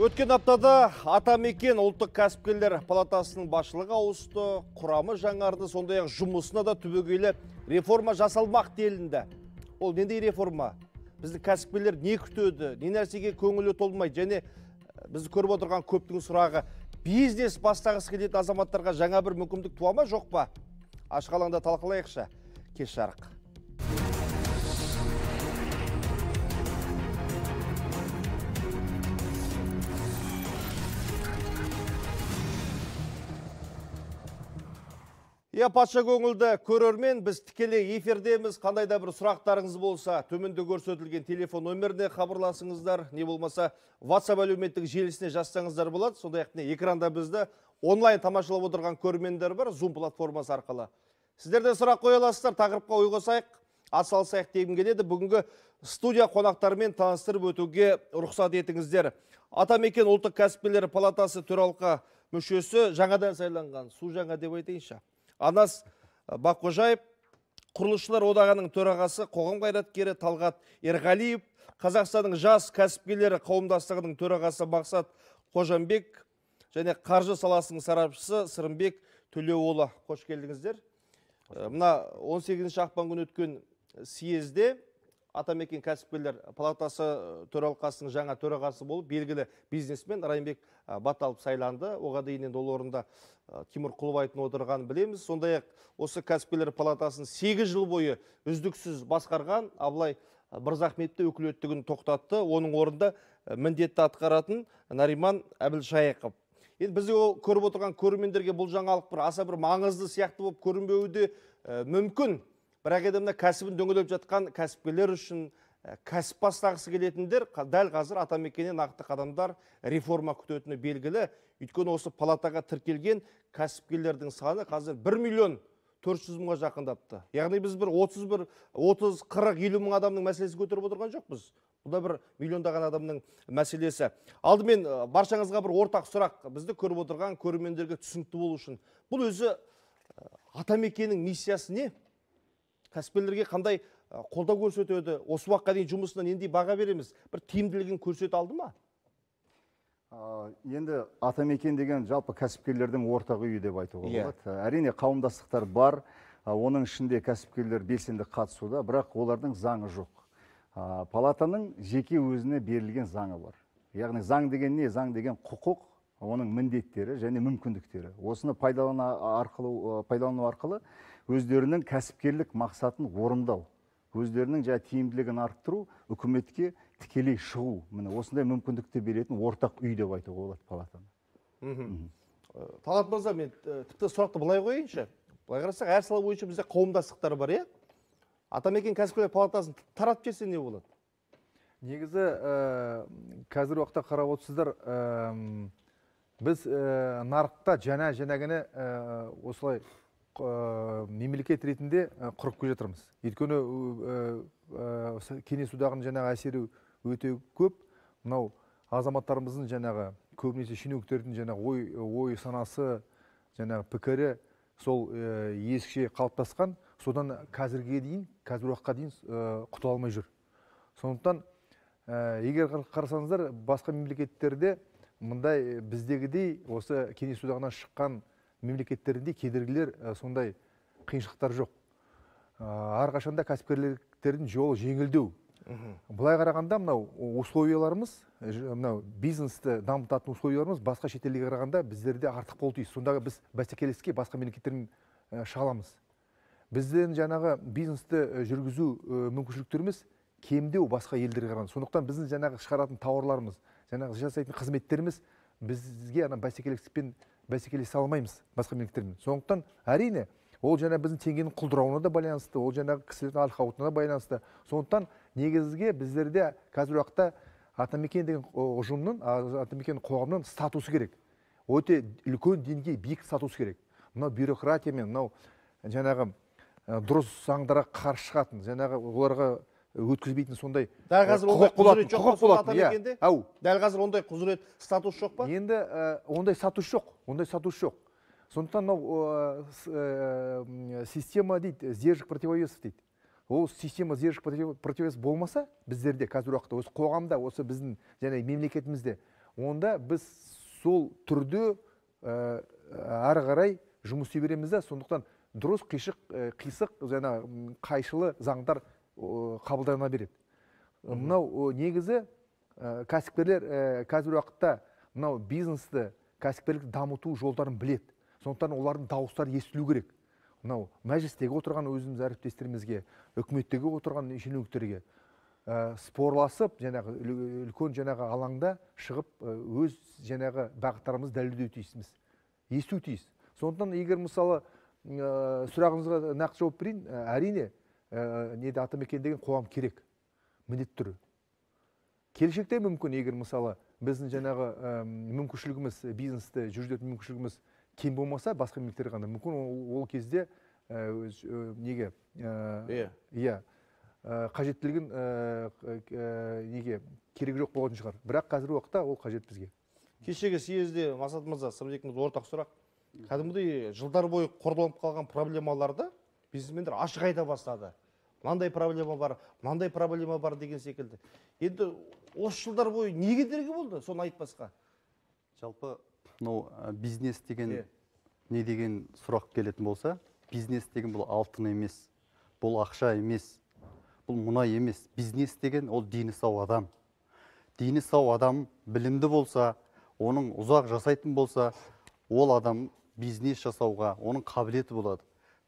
Өткен аптада Атамекен ұлттық кәсіпкерлер палатасының басшылығы ауысты, құрамы жаңарды, сондай-ақ жұмысына да түбегейлі реформа жасалмақ делінді. Ол нендей реформа? Бізді кәсіпкерлер не күтеді, не нәрсеге көңілі толмайды, және бізді көріп отырған көптің сұрағы, бизнес бастағысы келетін азаматтарға жаңа бір мүмкіндік туа ма, жоқ па? Ашық алаңда талқылайықшы. Кеш жарық. Патша көңілді көрермен, біз тікелей эфирдеміз. Қандай да бір сұрақтарыңыз болса, төменде көрсетілген телефон нөміріне хабарласыңыздар, не болмаса WhatsApp әлеуметтік желісіне жазсаңыздар болады. Сондай-ақ экранда бізді онлайн тамашалап отырған көрермендер бар, Zoom платформасы арқылы. Сіздерден сұрақ қоя аласыздар, тақырыпқа ой қосайық, атсалысайық дегім келеді. Бүгінгі студия қонақтарымен таныстырып өтуге рұқсат етіңіздер. Атамекен ұлттық кәсіпкерлер палатасы төралқа мүшесі жаңадан сайланған, су жаңа деп айтайыншы. Анас Баққожаев, құрылысшылар одағының төрағасы, қоғам қайраткері Талғат Ерғалиев, Қазақстанның жас кәсіпкерлері қауымдастығының төрағасы Мақсат Қожамбек және қаржы саласының сарапшысы Сырымбек Төлеуұлы. Қош келдіңіздер. Мына 18 ақпан күні өткен съезде Атамекен кәсіпкерлер палатасы төралқасының жаңа төрағасы болып, белгілі бизнесмен Райымбек Баталов сайланды. Оған дейін ол орында Тимур Құлыбайдың отырғанын білеміз. Сондай-ақ осы кәсіпкерлер палатасын 8 жыл бойы үздіксіз басқарған Абылай Мырзахметті өкілеттігін тоқтатты. Оның орында міндетті атқаратын Нариман Әбілшайықов. Енді бізді көріп отырған көрермендерге бұл жаңалық аса бір маңызды сияқты болып көрінбеуі де мүмкін. Бірақ мына кәсібін дөңгелеп жатқан кәсіпкерлер үшін, кәсіп бастағысы келетіндер дәл қазір Атамекеннен нақты қадамдар реформа күтетіні белгілі. Өйткені осы палатаға тіркелген кәсіпкерлердің саны қазір 1.400.000-ға жақындапты. Яғни біз бір 30, 40, 50 мың адамның мәселесі көтеріп отырған жоқпыз. Бұл да бір миллиондаған адамның мәселесі. Алдымен баршаңызға бір ортақ сұрақ, бізді көріп отырған көрермендерге түсінікті болу үшін. Бұл өзі Атамекеннің миссиясы не? Кәсіпкерлерге қандай қолдау көрсетеді? Осы уақытқа дейін жұмысына нендей баға береміз? Бір тиімділігін көрсете алды ма? Енді Атамекен деген жалпы кәсіпкерлердің ортақ үйі деп айтуға болады. Әрине қауымдастықтар бар, оның ішінде кәсіпкерлер белсенді қатысуда, бірақ олардың заңы жоқ. Палатаның жеке өзіне берілген заңы бар. Яғни заң деген не? Заң деген құқық, оның міндеттері және мүмкіндіктері. Осыны пайдалану арқылы өздерінің кәсіпкерлік мақсатын орындау, өздерінің тиімділігін арттыру, үкіметке тікелей шығу. Осындай мүмкіндікті беретін ортақ үй деп айтуға болады палатаны. Талғат мырза, мен тіпті сұрақты былай қойыншы. Былай қарасақ, әр сала бойынша бізде қауымдастықтар бар, иә? Атамекен кәсіпкерлер палатасын таратып жесе не болады? Негізі, қазір уақытта қарап отырсыздар, біз нарықта жаңа-жаңағыны осылай мемлекет ретінде құрып келе жатырмыз. Өйткені Кеңес одағының жаңағы әсері өте көп. Мынау азаматтарымыздың жаңағы көбінесе шенеуніктердің жаңағы ой санасы, жаңағы пікірі сол ескіше қалыптасқан. Содан қазіргі уақытқа дейін құтыла алмай жүр. Сондықтан егер қарасаңыздар, басқа мемлекеттерде мұндай біздегідей осы Кеңес одағынан шыққан мемлекеттерінде кедергілер сондай қиыншылықтар жоқ. Әрқашанда кәсіпкерлердің жолы жеңілдеу. Бұлай қарағанда мынау условияларымыз, мынау бизнесті дамытатын условияларымыз басқа шетелге қарағанда біздерде артық болуы тиіс. Сондағы біз бәсекелестікке басқа мемлекеттермен шығаламыз. Бізден жаңағы бизнесті жүргізу мүмкіншіліктеріміз кемдеу басқа елдерге қарағанда. Сондықтан біздің жаңағы шығаратын тауарларымыз, жаңағы жасайтын қызметтеріміз бізге бәсекелестікпен бәсекелесе алмаймыз басқа мемлекеттермен. Сондықтан әрине ол жаңа біздің теңгенің құлдырауына да байланысты, ол жаңағы кісілердің алқауытына да байланысты. Сондықтан негізге біздерде қазір уақытта Атамекен деген ұжымның, Атамекен қоғамның статусы керек. Өте үлкен деңгей биік статус керек. Мынау бюрократия мен мынау жаңағы дұрыс заңдарға қарсы шығатын, жаңағы оларға өткізбейтін сондай құқық болады. Дәл қазір ондай құзырет статус жоқ па? Енді ондай статус жоқ. Сондықтан система дейді, сдержек противовесов дейді. Ол система сдержек противовес болмаса, біздерде қазір уақытта осы қоғамда, осы біздің мемлекетімізде онда біз сол түрде әрі қарай жұмыс істей береміз да, сондықтан дұрыс қисық жаңа қайшылы заңдар қабылдана береді. Мынау негізі кәсіпкерлер қазір уақытта мынау бизнесті, кәсіпкерлікті дамыту жолдарын біледі. Сондықтан олардың дауыстары естілу керек. Мынау мәжілістегі отырған өзіміз әріптестерімізге, үкіметтегі отырған шенеуніктерге спорласып, жаңағы үлкен жаңағы алаңда шығып, өз жаңағы бағыттарымызды дәлелдеу тиіспіз, есту тиіс. Сондықтан егер мысалы сұрағыңызға нақты жауап берейін, әрине неде Атамекен деген қоғам керек, міндетті түрі. Келешекте мүмкін, егер мысалы біздің жаңағы мүмкіншілігіміз, бизнесті жүргізетін мүмкіншілігіміз кем болмаса, басқа мемлекеттер ғана мүмкін ол кезде неге қажеттілігін неге керек жоқ болатын шығар. Бірақ қазіргі уақытта ол қажет бізге. Кешегі съезде Мақсат мырза, сіздерге ортақ сұрақ. Кәдімгідей жылдар бойы қордаланып қалған проблемаларды бизнесмендер ашық айта бастады. Мынандай проблема бар, мынандай проблема бар деген секілді. Енді осы жылдар бойы не кедергі болды, соны айтпасқа? Жалпы, бизнес деген не деген сұрақ келетін болса, бизнес деген бұл алтын емес, бұл ақша емес, бұл мұнай емес. Бизнес деген ол дені сау адам. Дені сау адам білімді болса, оның ұзақ жасайтын болса, ол адам бизнес жасауға, оның қабілеті болады.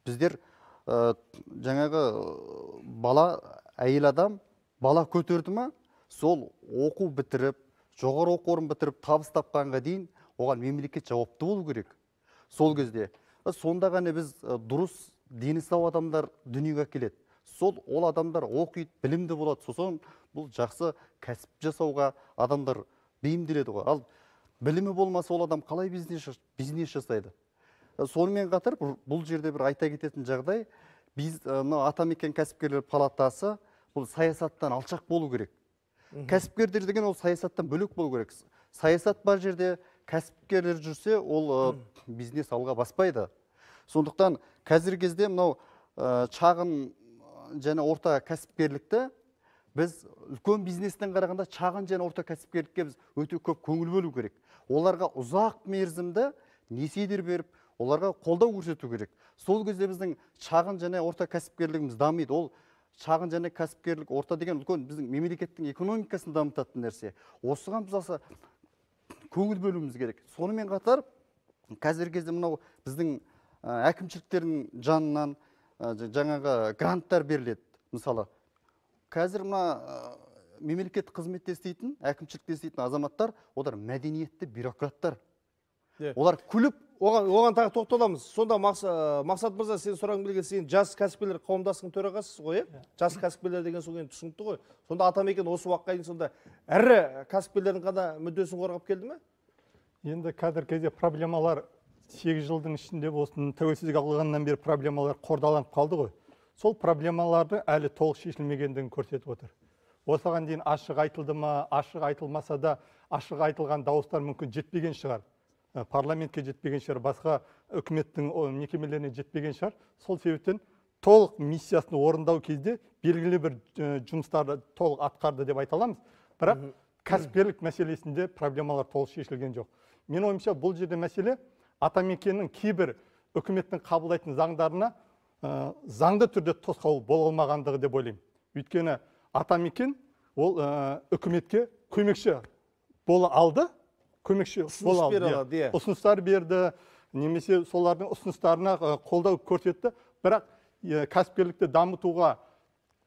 Біздер жаңағы әйел адам бала көтерді ма, сол оқу бітіріп, жоғары оқу орнын бітіріп, табыс тапқанға дейін оған мемлекет жауапты болу керек. Сол кезде сонда ғана біз дұрыс дені сау адамдар дүниеге келеді. Ол адамдар оқиды, білімді болады. Сосын бұл жақсы кәсіп жасауға адамдар бейімделеді ғой. Ал білімі болмаса, ол адам қалай бизнес жасайды? Сонымен қатар бұл жерде бір айта кететін жағдай, Атамекен кәсіпкерлер палатасы бұл саясаттан алшақ болу керек. Кәсіпкерлер деген ол саясаттан бөлек болу керек. Саясат бар жерде кәсіпкерлер жүрсе, ол бизнес алға баспайды. Сондықтан қазіргі кезде мынау шағын және орта кәсіпкерлікті біз үлкен бизнестен қарағанда шағын және орта кәсіпкерлікке біз өте көп көңіл бөлу керек. Оларға ұзақ мерзімді несиелер беріп, оларға қолдау көрсету керек. Сол кезде біздің шағын және орта кәсіпкерлігіміз дамиды. Ол шағын және кәсіпкерлік, орта деген үлкен біздің мемлекеттің экономикасын дамытатын нәрсе. Осыған біз көңіл бөлуіміз керек. Сонымен қатар қазіргі кезде мынау біздің әкімшіліктердің жанынан жаңағы гранттар беріледі. Мысалы, қазір мемлекеттік қызметте істейтін, әкімшілікте істейтін азаматтар, олар мәдениетті бюрократтар. Олар күліп, оған тағы тоқталамыз. Сонда Мақсат мырза, сен сұрағың келген, сен жас кәсіпкерлер қауымдастығының төрағасысыз ғой, жас кәсіпкерлер деген соң түсінікті ғой. Сонда Атамекен осы уақытқа дейін сонда ірі кәсіпкерлердің ғана мүддесін қорғап келді ме? Енді қазір кезде проблемалар 8 жылдың ішінде болсын, тәуелсіздік алғаннан бері проблемалар қордаланып қалды ғой. Сол проблемаларды әлі толық шешілмегендігін көрсетіп отыр. Осыған дейін ашық айтылды ма, ашық айтылмаса да, ашық айтылған дауыстар мүмкін жетпеген шығар. Парламентке жетпеген шығар, басқа үкіметтің мекемелеріне жетпеген шығар. Сол себептен толық миссиясын орындау кезде белгілі бір жұмыстарды толық атқарды деп айта аламыз. Бірақ кәсіпкерлік мәселесінде проблемалар толық шешілген жоқ. Мен ойымша, бұл жерде мәселе Атамекеннің кейбір үкіметтің қабылдайтын заңдарына заңды түрде тосқауыл бола алмағандығы деп ойлаймын. Өйткені Атамекен ол үкіметке көмекші бола алды, көмекші бола алды, ұсыныстар берді, немесе солардың ұсыныстарына қолдау көрсетті. Бірақ кәсіпкерлікті дамытуға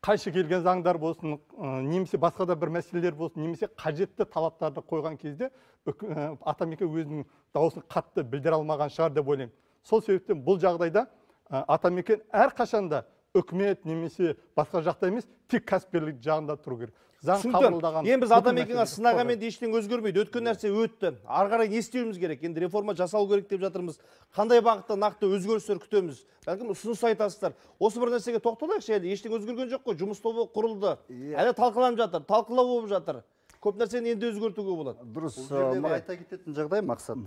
қайшы келген заңдар болсын, немесе басқа да бір мәселелер болсын, немесе қажетті талаптарды қойған кезде Атамекен өзінің дауысын қатты білдіре алмаған шығар деп ойлаймын. Сол себептен бұл жағдайда Атамекен әрқашанда үкімет немесе басқа жақта емес, тек кәсіпкерлік жағында тұру керек. Заң қабылдаған. Енді біз Атамекенге сынағанмен ештеңе өзгермейді. Өткен нәрсе өтті. Ары қарай не істеуіміз керек? Енді реформа жасалу керек деп жатырмыз. Қандай бағытта нақты өзгерістер күтеміз? Бәлкім ұсыныс айтасыздар. Осы бір нәрсеге тоқталайықшы әлі. Ештеңе өзгерген жоқ қой. Жұмыс тобы құрылды. Әлі талқыланып жатыр, талқылау болып жатыр. Көп нәрсені енді өзгертуге болады. Дұрыс. Айта кететін жағдай Мақсат.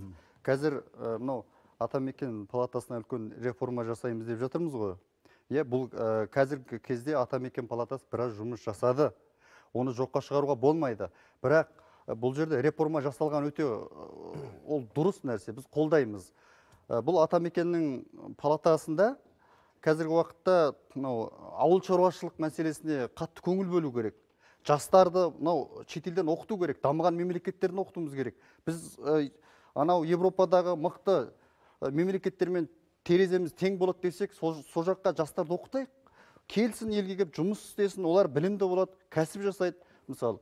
Қазір мынау Атамекен палатасына үлкен реформа жасаймыз деп жатырмыз ғой. Бұл қазіргі кезде Атамекен палатасы біраз жұмыс жасады. Оны жоққа шығаруға болмайды. Бірақ бұл жерде реформа жасалған өте ол дұрыс нәрсе, біз қолдаймыз. Бұл Атамекеннің палатасында қазіргі уақытта ауыл шаруашылық мәселесіне қатты көңіл бөлу керек. Жастарды шетелден оқыту керек, дамыған мемлекеттерден оқытуымыз керек. Біз анау Европадағы мықты мемлекеттермен тереземіз тең болады десек, сол жаққа жастарды оқытайық. Келсін елге келіп жұмыс істесін, олар білімді болады, кәсіп жасайды, мысалы.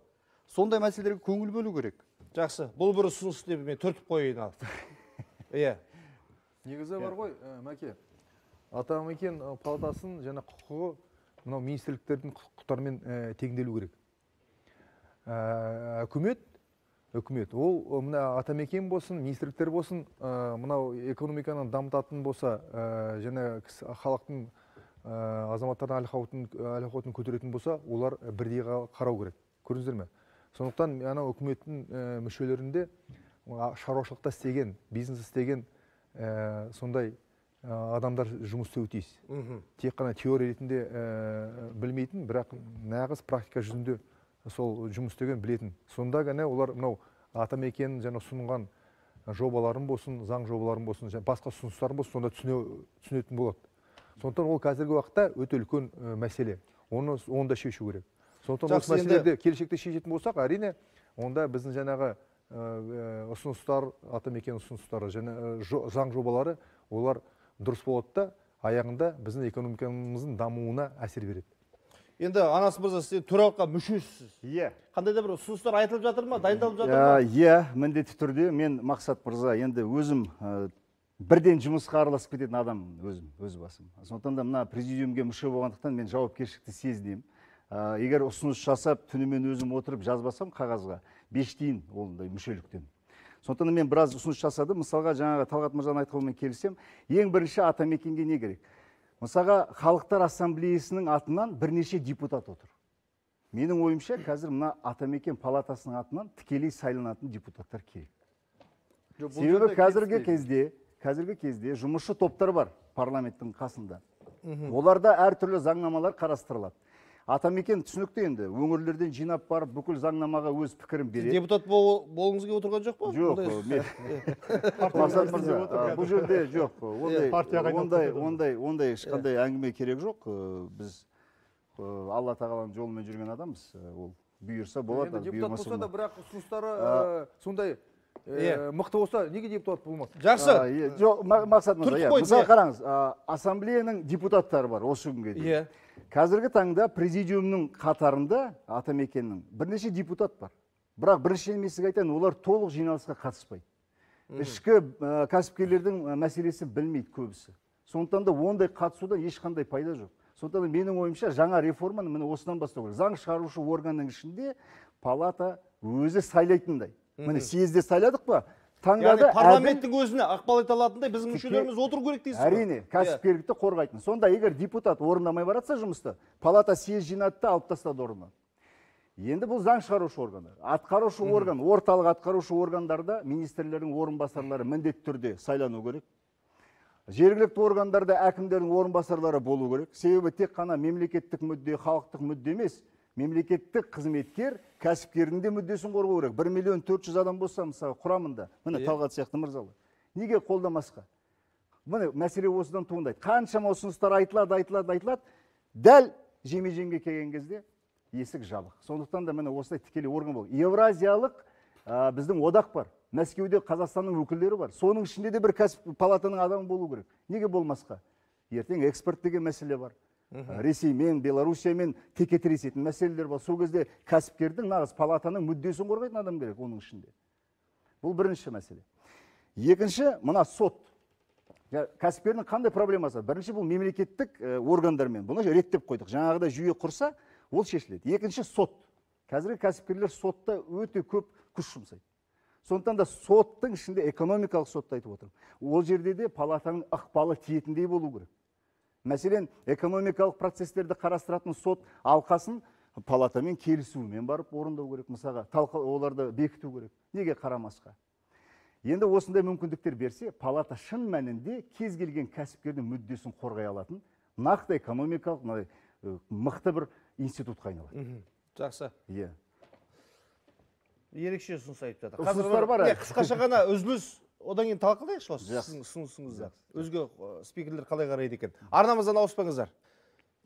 Сондай мәселелерге көңіл бөлу керек. Жақсы, бұл бір ұсыныс деп мен түртіп қойайын алып. Иә. Негізі бар ғой, Мәке. Атамекен палатасын және құқығы мынау министрліктердің құқықтарымен теңделу керек. Үкімет, ол мына Атамекен болсын, министрліктер болсын, мынау экономиканы дамытатын болса, және халықтың азаматтардың әл-ауқатын көтеретін болса, олар бірдей қарау керек. Көрдіңіздер ме? Сондықтан анау үкіметтің мүшелерінде шаруашылықта істеген, бизнес істеген сондай адамдар жұмыс істеуі тиіс. Тек қана теория ретінде білмейтін, бірақ нағыз практика жүзінде сол жұмыс істеген білетін. Сонда ғана олар мынау Атамекен және ұсынған жобаларын болсын, заң жобаларын болсын, басқа ұсыныстарын болсын, сонда түсінетін болады. Сондықтан ол қазіргі уақытта өте үлкен мәселе. Оны да шешу керек. Сондықтан осы мәселелерді келешекте шешетін болсақ, әрине, онда біздің жаңағы ұсыныстар, Атамекен ұсыныстары және заң жобалары, олар дұрыс болады да, аяғында біздің экономикамыздың дамуына әсер береді. Енді Анас мырза, сіз төралқа мүшесісіз. Иә. Қандай да бір ұсыныстар айтылып жатыр ма, дайындалып жатыр ма? Иә, міндетті түрде. Мен Мақсат мырза, енді өзім бірден жұмысқа араласып кететін адам өз басым. Сондықтан да мына президиумге мүше болғандықтан мен жауапкершілікті сезінемін. Егер ұсыныс жасап, түнімен өзім отырып жазбасам қағазға, бештейін олындай мүшеліктен. Сондықтан мен біраз ұсыныс жасадым. Мысалға, жаңағы Талғат мырзаның айтқанымен келісем, ең бірінші Атамекенге не керек? Мысалға, халықтар ассамблеясының атынан бірнеше депутат отыр. Менің ойымша, қазір мына Атамекен палатасының атынан тікелей сайланатын депутаттар керек. Себебі қазіргі кезде жұмысшы топтар бар парламенттің қасында. Оларда әртүрлі заңнамалар қарастырылады. Атамекен түсінікті енді, өңірлерден жинап барып, бүкіл заңнамаға өз пікірін береді. Депутат болғыңыз келіп отырған жоқ па? Жоқ, Мақсат мырза, бұл жерде жоқ. Ондай ешқандай әңгіме керек жоқ. Біз Алла тағаланың жолымен жүрген адамбыз. Ол бұйырса болады. Депутат болса да, бірақ ұсыныстары сондай мықты болса, неге депутат болмас? Жақсы. Жоқ, Мақсат мырза, мысалы қараңыз, ассамблеяның депутаттары бар осы күнге дейін. Қазіргі таңда президиумның қатарында Атамекеннің бірнеше депутат бар. Бірақ бірінші емесігі айтайын, олар толық жиналысқа қатыспайды. Ішкі кәсіпкерлердің мәселесі білмейді көбісі. Сондықтан да ондай қатысудан ешқандай пайда жоқ. Сондықтан да менің ойымша жаңа реформаны міне осыдан бастау керек. Заң шығарушы органның ішінде палата өзі сайлайтындай. Міне съезде сайладық па? Яғни парламенттің өзіне ақпал ете алатындай біздің мүшелеріміз отыру керек дейсіз. Әрине, кәсіпкерлікті қорғайтын. Сонда егер депутат орындамай баратса жұмысты, палата съезд жинады да алып тастады орнынан. Енді бұл заң шығарушы органдар. Атқарушы орган, орталық атқарушы органдарда министрлердің орынбасарлары міндетті түрде сайлану керек. Жергілікті органдарда әкімдердің орынбасарлары болу керек. Себебі тек қана мемлекеттік мүдде, халықтық мүдде емес, мемлекеттік қызметкер кәсіпкердің де мүддесін қорғау керек. 1.400.000 адам болса, мысалы, құрамында, міне Талғат сияқты мырзалы. Неге қолдамасқа? Міне мәселе осыдан туындайды. Қаншама ұсыныстар айтылады, дәл жеме-жемге келген кезде есік жабық. Сондықтан да міне осылай тікелей орган болды. Евразиялық біздің одақ бар. Мәскеуде Қазақстанның өкілдері бар. Соның ішінде де бір кәсіп палатаның адамы болу керек. Неге болмасқа? Ертең экспорт деген мәселе бар. Ресеймен, Белоруссиямен теке тіресетін мәселелер бар. Сол кезде кәсіпкердің нағыз палатаның мүддесін қорғайтын адам керек оның ішінде. Бұл бірінші мәселе. Екінші, мына сот. Кәсіпкердің қандай проблемасы? Бірінші, бұл мемлекеттік органдармен. Бұны реттеп қойдық. Жаңағыда жүйе құрса, ол шешіледі. Екінші, сот. Қазіргі кәсіпкерлер сотта өте көп күш жұмсайды. Сондықтан да соттың ішінде экономикалық сотты айтып отырмын. Ол жерде де палатаның ықпалы тиетіндей болу керек. Мәселен, экономикалық процестерді қарастыратын сот алқасын палатамен келісумен барып орындау керек. Мысалға, оларды бекіту керек. Неге қарамасқа? Енді осындай мүмкіндіктер берсе, палата шын мәнінде кез келген кәсіпкердің мүддесін қорғай алатын, нақты экономикалық мықты бір институтқа айналады. Жақсы. ерекше ұсыныс айтып жатыр. Ұсыныстар бар, Қысқаша ғана үзіліс, одан кейін талқылайықшы осы Жақсы. сіздің ұсынысыңызды. Өзге спикерлер қалай қарайды екен. Арнамыздан ауыспаңыздар.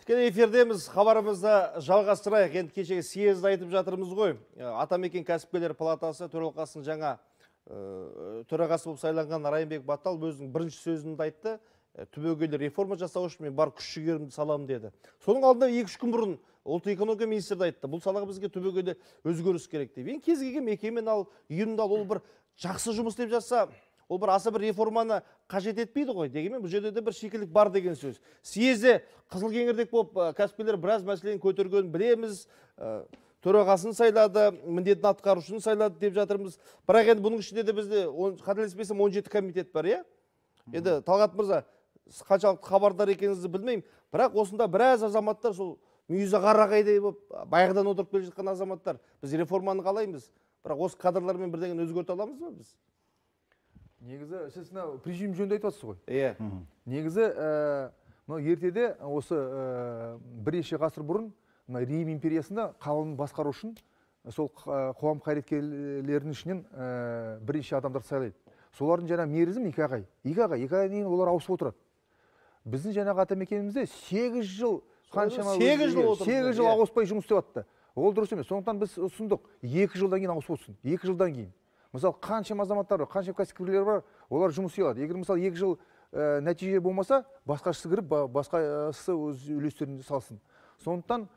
Тікелей эфирдеміз, хабарымызды жалғастырайық. Енді кешегі съезді айтып жатырмыз ғой. Атамекен кәсіпкерлер палатасы төралқасының жаңа төрағасы болып сайланған Райымбек Баталов өзінің бірінші сөзінде айтты. Түбегейлі реформа жасау үшін мен бар күш-жігерімді саламын деді. Соның алдында 2-3 күн бұрын ұлттық экономика министрі айтты. Бұл салаға бізге түбегейлі өзгеріс керек деп. Ең кез келген мекемен ал, ұйымды ал, ол бір жақсы жұмыс деп жатса, ол бір аса бір реформаны қажет етпейді ғой. Дегенмен бұл жерде де бір шикілік бар деген сөз. Съезде қызыл кеңірдек болып кәсіпкерлер біраз мәселені көтергенін білеміз. Төрағасын сайлады, міндетін атқарушыны сайлады деп жатырмыз. Бірақ енді бұның ішінде де бізде қателеспесем 17 комитет бар, иә? Енді Талғат мырза, қаншалықты хабардар екеніңізді білмеймін, бірақ осында біраз азаматтар сол мүйізі қарағайдай болып баяғыдан отырып келе жатқан азаматтар. Біз реформаны қалаймыз, бірақ осы кадрлармен бірдеңені өзгерте аламыз ба біз? Негізі сіз мынау президиум жөнінде айтып жатсыз ғой. Иә. Негізі мынау ертеде осы бірнеше ғасыр бұрын Рим империясында қаланы басқару үшін сол қоғам қайраткерлерінің ішінен бірнеше адамдар сайлайды. Солардың жаңа мерзім 2 ай. 2 айдан кейін олар ауысып отырады. Біздің жаңағы атамекенімізде 8 жыл қаншама 8 жыл ауыспай жұмыс істеп жатты. Ол дұрыс емес. Сондықтан біз ұсындық 2 жылдан кейін ауысып отырсын. 2 жылдан кейін. Мысалы, қаншама азаматтар бар, қаншама кәсіпкерлер бар, олар жұмыс істей алады. Егер мысалы 2 жыл нәтиже болмаса, басқасы кіріп, басқасы өз үлестерін салсын. Сондықтан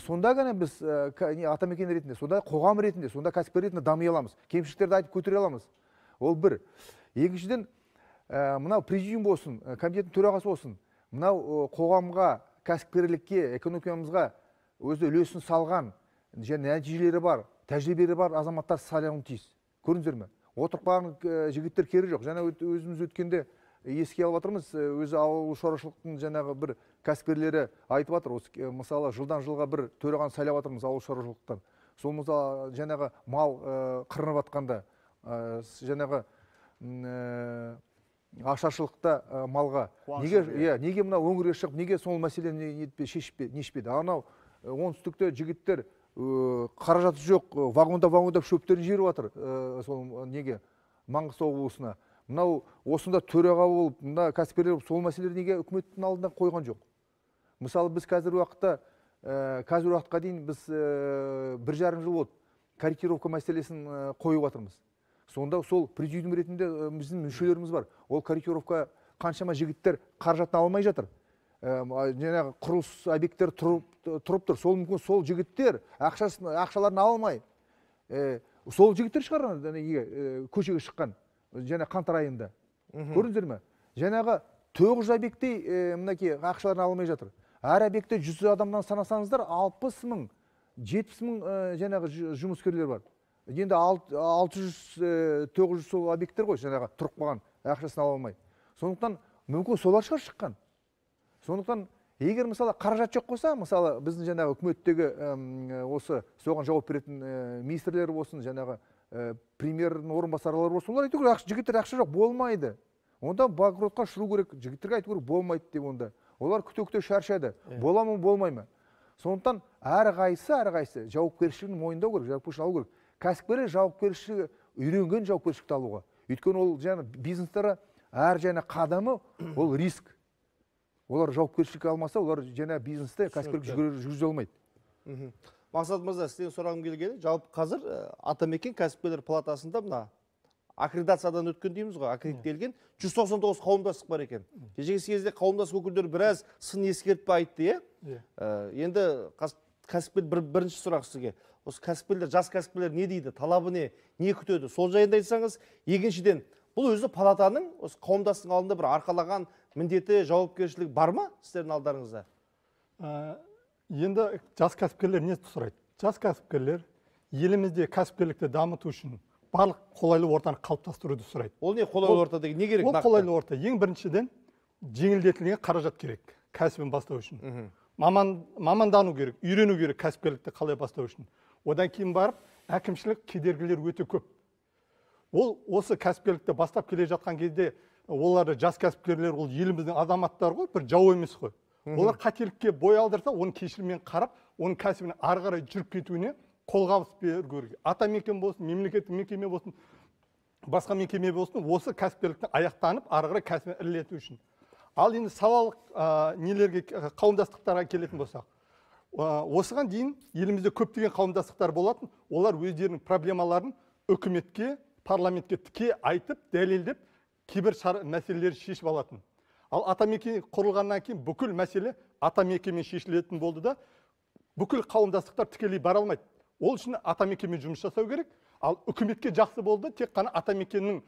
сонда ғана біз атамекен ретінде, сонда қоғам ретінде, сонда кәсіпкер ретінде дами аламыз. Кемшіліктерді айтып көтере аламыз. Ол бір. Екіншіден, мынау президиум болсын, комитеттің төрағасы болсын, мынау қоғамға, кәсіпкерлікке, экономикамызға өзі үлесін салған, және нәтижелері бар, тәжірибелері бар азаматтар сайлануы тиіс. Көрдіңіздер ме? Отырып қалған жігіттер кері жоқ. Жаңа өзіміз өткенде еске алып отырмыз, өзі ауыл шаруашылықтың жаңағы бір кәсіпкерлері айтып жатыр. Осы мысалы жылдан жылға бір төрағаны сайлап жатырмыз ауыл шаруашылықтан. Сол мысалы жаңағы мал қырынып жатқанда, жаңағы ашаршылықта малға неге мына өңірге шығып, неге сол мәселені нешпеді? Анау оңтүстікте жігіттер қаражаты жоқ, вагондап шөптерін жіберіп жатыр. Сол неге Маңғыстау облысына. Мынау осында төраға болып, мына кәсіпкерлер сол мәселелер неге үкіметтің алдында қойған жоқ? Мысалы біз қазіргі уақытқа дейін біз 1,5 жыл болды корректировка мәселесін қойып жатырмыз. Сонда сол президиум ретінде біздің мүшелеріміз бар. Ол корректировка қаншама жігіттер қаражатын алмай жатыр. Жаңағы құрылыс объекттері тұрып тұр. Сол мүмкін сол жігіттер ақшаларын алмай, сол жігіттер шығарған көшеге шыққан және қаңтар айында. Көрдіңіздер ме? Жаңағы 9 объекттей мінекей ақшаларын алмай жатыр. Әр объектте 100 адамнан санасаңыздар 60 мың, 70 мың жаңағы жұмыскерлер бар. Енді 600-900 сол объекттер ғой, жаңағы тұрып қалған, ақшасын ала алмай. Сондықтан мүмкін солар шығар шыққан. Сондықтан егер мысалы қаражат жоқ болса, мысалы біздің жаңағы үкіметтегі осы соған жауап беретін министрлер болсын, жаңағы премьердің орынбасарлары болсын, олар айту керек, жігіттер ақша жоқ, болмайды. Онда банкротқа ұшыру керек, жігіттерге айту керек, болмайды деп онда. Олар күте шаршады, бола ма, болмай ма. Сондықтан әрқайсысы жауапкершілігін мойындау керек, жауапкершілік алу керек. Кәсіпкерлер жауапкершілігі үйренген жауапкершілікті алуға. Өйткені ол жаңа бизнестері әр жаңа қадамы ол риск. Олар жауапкершілік алмаса, олар жаңа бизнесте кәсіпкерлік жүргізе алмайды. Мақсат мырза, сізден сұрағым келгені, жалпы қазір Атамекен кәсіпкерлер палатасында мына аккредитациядан өткен дейміз ғой, аккредиттелген 199 қауымдастық бар екен. Кешегі съезде қауымдастық өкілдері біраз сын ескертпе айтты, иә? Енді кәсіпкер бірінші сұрақ сізге. Осы кәсіпкерлер, жас кәсіпкерлер не дейді, талабы не күтеді? Сол жайында айтсаңыз, екіншіден, бұл өзі палатаның осы қауымдастықтың алдында бір арқалаған міндеті, жауапкершілік бар ма сіздердің алдарыңызда? Енді жас кәсіпкерлер не сұрайды? Жас кәсіпкерлер елімізде кәсіпкерлікті дамыту үшін барлық қолайлы ортаны қалыптастыруды сұрайды. Ол не қолайлы орта деген, не керек? Ол қолайлы орта. Ең біріншіден жеңілдетілген қаражат керек кәсібін бастау үшін. Мамандану керек, үйрену керек кәсіпкерлікті қалай бастау үшін. Одан кейін барып, әкімшілік кедергілер өте көп. Ол осы кәсіпкерлікті бастап келе жатқан кезде, оларды жас кәсіпкерлер, ол еліміздің азаматтары ғой, бір жау емес қой. Олар қателікке бой алдырса, оның кешіріммен қарап, оның кәсібіне ары қарай жүріп кетуіне қолғабыс беру керек. Атамекен болсын, мемлекеттік мекеме болсын, басқа мекеме болсын, осы кәсіпкерліктің аяқтанып, ары қарай кәсібін ілгерілету үшін. Ал енді салалық нелерге, қауымдастықтарға келетін болсақ, осыған дейін елімізде көптеген қауымдастықтар болатын, олар өздерінің проблемаларын үкіметке, парламентке тіке айтып, дәлелдеп, кейбір мәселелерді шешіп алатын. Ал атамекен құрылғаннан кейін бүкіл мәселе атамекемен шешілетін болды да, бүкіл қауымдастықтар тікелей бара алмайды. Ол үшін атамекемен жұмыс жасау керек. Ал үкіметке жақсы болды, тек қана атамекеннің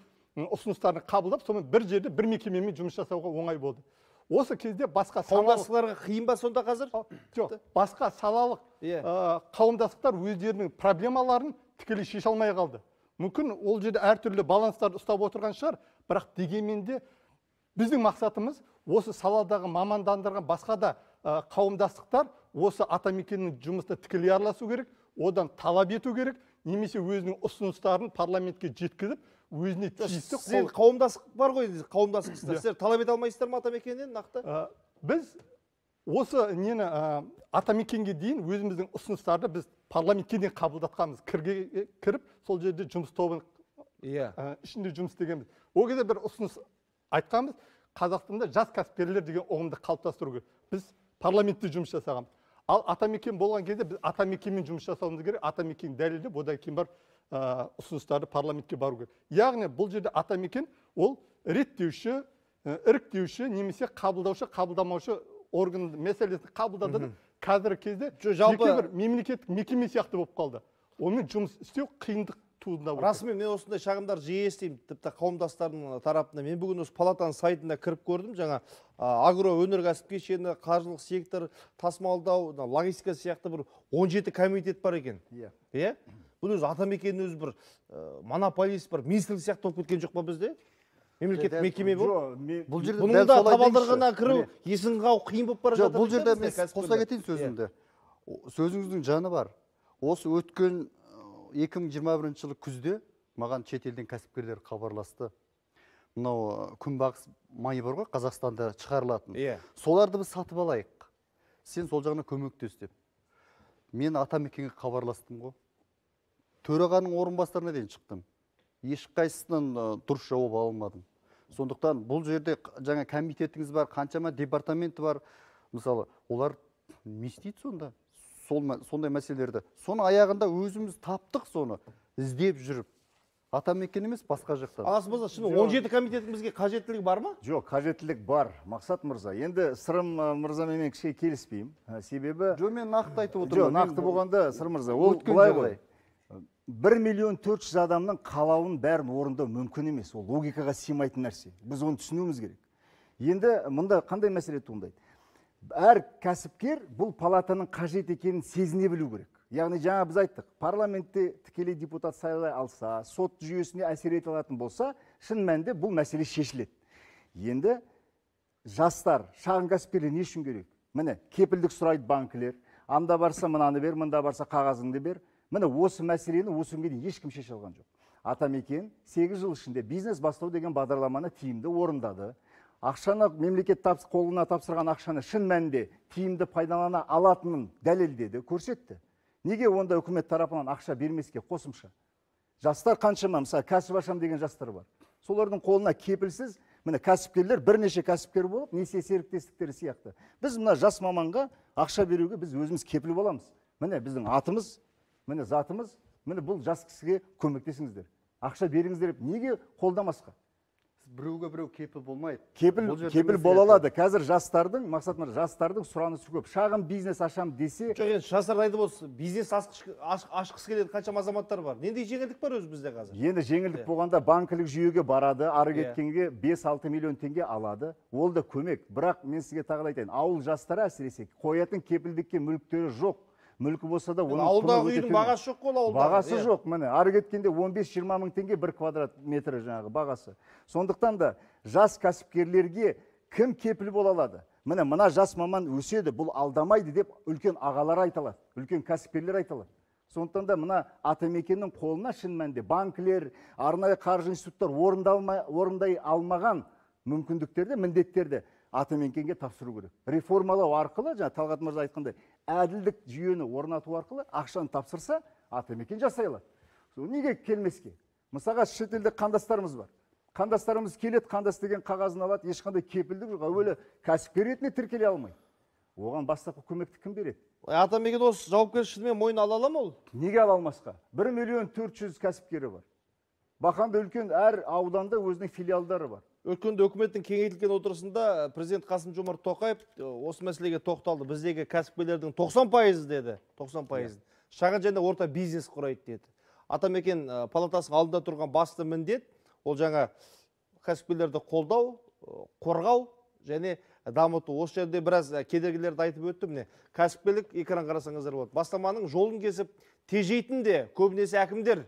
ұсыныстарын қабылдап, сонымен бір жерде бір мекемемен жұмыс жасауға оңай болды. Осы кезде басқа қауымдастықтарға қиын ба сонда қазір? Жоқ, басқа салалық қауымдастықтар өздерінің проблемаларын тікелей шеше алмай қалды. Мүмкін ол жерде әртүрлі баланстарды ұстап отырған шығар, бірақ дегенмен де біздің мақсатымыз осы саладағы мамандандырған басқа да қауымдастықтар осы атамекеннің жұмысына тікелей араласу керек, одан талап ету керек, немесе өзінің ұсыныстарын парламентке жеткізіп, өзіне тиісті сіздер қауымдастық бар ғой, қауымдастықсыздар. Сіздер талап ете алмайсыздар ма атамекеннен нақты? Біз осы нені атамекенге дейін өзіміздің ұсыныстарды біз парламентке дейін қабылдатқанбыз. Кіріп, сол жерде жұмыс тобын ішінде жұмыс істегенбіз. Ол кезде бір ұсыныс айтқанбыз, Қазақстанда жас кәсіпкерлер деген ұғымды қалыптастыру керек. Біз парламентте жұмыс жасағанбыз. Ал атамекен болған кезде біз атамекенмен жұмыс жасауымыз керек, атамекен дәлелдеп, одан кейін бар ұсыныстарды парламентке бару керек. Яғни бұл жерде атамекен ол реттеуші, іріктеуші, немесе қабылдаушы, қабылдамаушы орган мәселесін қабылдады да, қазіргі кезде жеке бір мемлекеттік мекеме сияқты болып қалды. Онымен жұмыс істеу қиындық туындап отыр. Расымен мен осындай шағымдар жиі естимін, тіпті қауымдастардың тарапынан. Мен бүгін осы палатаның сайтында кіріп көрдім, жаңа агроөнеркәсіп кешені, қаржылық сектор, тасымалдау, логистика сияқты бір 17 комитет бар екен. Иә? Бұл өзі атамекеннің өзі бір монополист, бір министрлік сияқты болып кеткен жоқ па бізде? Мемлекеттік мекеме болып. Бұл жерде бұның да табалдырығына кіру, есін қағу қиын болып бара жатыр. Бұл жерде мен қоса кетейін сөзімді. Сөзіңіздің жаны бар. Осы өткен 2021 жылы күзде маған шетелден кәсіпкерлер хабарласты. Мынау күнбағыс майы бар ғой, Қазақстанда шығарылатын. Соларды біз сатып алайық. Сен сол жағына көмектес деп. Мен атамекенге хабарластым ғой. Төрағаның орынбасарына дейін шықтым. Ешқайсысынан дұрыс жауап алмадым. Сондықтан бұл жерде жаңа комитетіңіз бар, қаншама департаменті бар. Мысалы, олар не істейді сонда? Сондай мәселелерді. Соны аяғында өзіміз таптық, соны іздеп жүріп. Атамекен емес, басқа жақтан. Аласы болса, шын 17 комитетімізге қажеттілік бар ма? Жоқ, қажеттілік бар, Мақсат мырза. Енді Сырым мырзамен мен кішкене келіспеймін. Себебі... Жоқ, мен нақты айтып отырмын. Жоқ, нақты болғанда, Сырым мырза, ол былай ғой. 1,400,000 адамның қалауын бәрін орындау мүмкін емес. Ол логикаға сыймайтын нәрсе. Біз оны түсінуіміз керек. Енді мұнда қандай мәселе туындайды? Әр кәсіпкер бұл палатаның қажет екенін сезіне білу керек. Яғни жаңа біз айттық, парламентте тікелей депутат сайлай алса, сот жүйесіне әсер ете алатын болса, шын мәнінде бұл мәселе шешіледі. Енді жастар, шағын кәсіпкерлер не үшін керек? Міне, кепілдік сұрайды банкілер, анда барса мынаны бер, мында барса қағазыңды бер. Міне осы мәселені осы күнге дейін ешкім шеше алған жоқ. Атамекен 8 жыл ішінде бизнес бастау деген бағдарламаны тиімді орындады. Ақшаны мемлекет қолына тапсырған ақшаны шын мәнінде тиімді пайдалана алатынын дәлелдеді, көрсетті. Неге онда үкімет тарапынан ақша бермеске қосымша? Жастар қаншама, мысалы, кәсіп ашам деген жастар бар. Солардың қолына кепілсіз, міне кәсіпкерлер бірнеше кәсіпкер болып, несие серіктестіктері сияқты. Біз мына жас маманға ақша беруге біз өзіміз кепіл боламыз. Міне біздің атымыз, міне затымыз, міне бұл жас кісіге көмектесіңіздер. Ақша беріңіздер деп неге қолдамасқа? Біреуге біреу кепіл болмайды. Кепіл бола алады. Қазір жастардың, мақсатында жастардың сұранысы көп. Шағын бизнес ашам десе... Жоқ, енді жастар айтып осы, бизнес ашқысы келеді, қаншама азаматтар бар. Нендей жеңілдік бар өзі бізде қазір? Енді жеңілдік болғанда банкілік жүйеге барады, ары кеткенге 5-6 миллион теңге алады. Ол да көмек. Бірақ мен сізге тағы айтайын, ауыл жастары әсіресе қоятын кепілдікке мүліктері жоқ. Мүлкі болса да оның ауылдағы үйдің бағасы жоқ қой, ауылдағы. Бағасы жоқ, міне, ары кеткенде 15-20 мың теңге 1 квадрат метрі жаңағы бағасы. Сондықтан да жас кәсіпкерлерге кім кепіл бола алады? Міне, мына жас маман өседі, бұл алдамайды деп үлкен ағалар айталады, үлкен кәсіпкерлер айталады. Сондықтан да мына атамекеннің қолына шын мәнінде банкілер, арнайы қаржы институттар орындай алмаған мүмкіндіктерді, міндеттерді атамекенге тапсыру керек. Реформалау арқылы, жаңа Талғат мырза айтқандай, әділдік жүйені орнату арқылы ақшаны тапсырса, атамекен жасай алады. Неге келмеске? Мысалға шетелдік қандастарымыз бар. Қандастарымыз келеді, қандас деген қағазын алады, ешқандай кепілдік жоқ. Әуелі кәсіпкер ретінде тіркеле алмайды. Оған бастапқы көмекті кім береді? Атамекен осы жауапкершілігімен мойнына ала ала ма ол? Неге ала алмасқа? 1 миллион 400 кәсіпкері бар. Бақанды үлкен әр ауданда өзінің филиалдары бар. Өткенде үкіметтің кеңейтілген отырысында президент Қасым-Жомарт Тоқаев осы мәселеге тоқталды. Біздегі кәсіпкерлердің 90% деді, 90%. Шағын және орта бизнес құрайды деді. Атамекен палатасының алдында тұрған басты міндет ол жаңа кәсіпкерлерді қолдау, қорғау және дамыту. Осы жерде біраз кедергілерді айтып өтті. Міне кәсіпкерлік экран қарасаңыздар болады. Бастаманың жолын кесіп тежейтін де көбінесе әкімдер.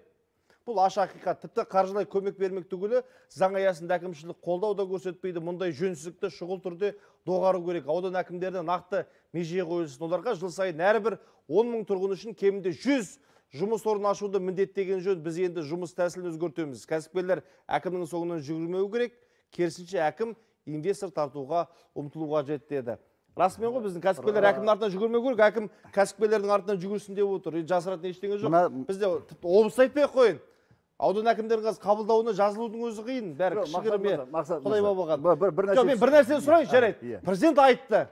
Бұл аш ақиқат. Тіпті қаржылай көмек бермек түгілі заң аясында әкімшілік қолдау да көрсетпейді. Мұндай жөнсіздікті шұғыл түрде доғару керек. Аудан әкімдеріне нақты меже қойылсын. Оларға жыл сайын әрбір 10 мың тұрғын үшін кемінде 100 жұмыс орнын ашуды міндеттеген жөн. Біз енді жұмыс тәсілін өзгертеміз. Кәсіпкерлер әкімнің соңынан жүгірмеу керек. Керісінше әкім инвестор тартуға ұмтылуға жетті. Расымен ғой, біздің кәсіпкерлер әкімнің артынан жүгірмеу керек, әкім кәсіпкерлердің артынан жүгірсін деп отыр. Жасыратын ештеңе жоқ. Бізде облыс айтпай қойын. Аудан әкімдердің қазір қабылдауына жазылудың өзі қиын. Бәрі кішігірме. Құдай бабаған. Мен бір нәрсені сұрайын, жарайды. Президент айтты.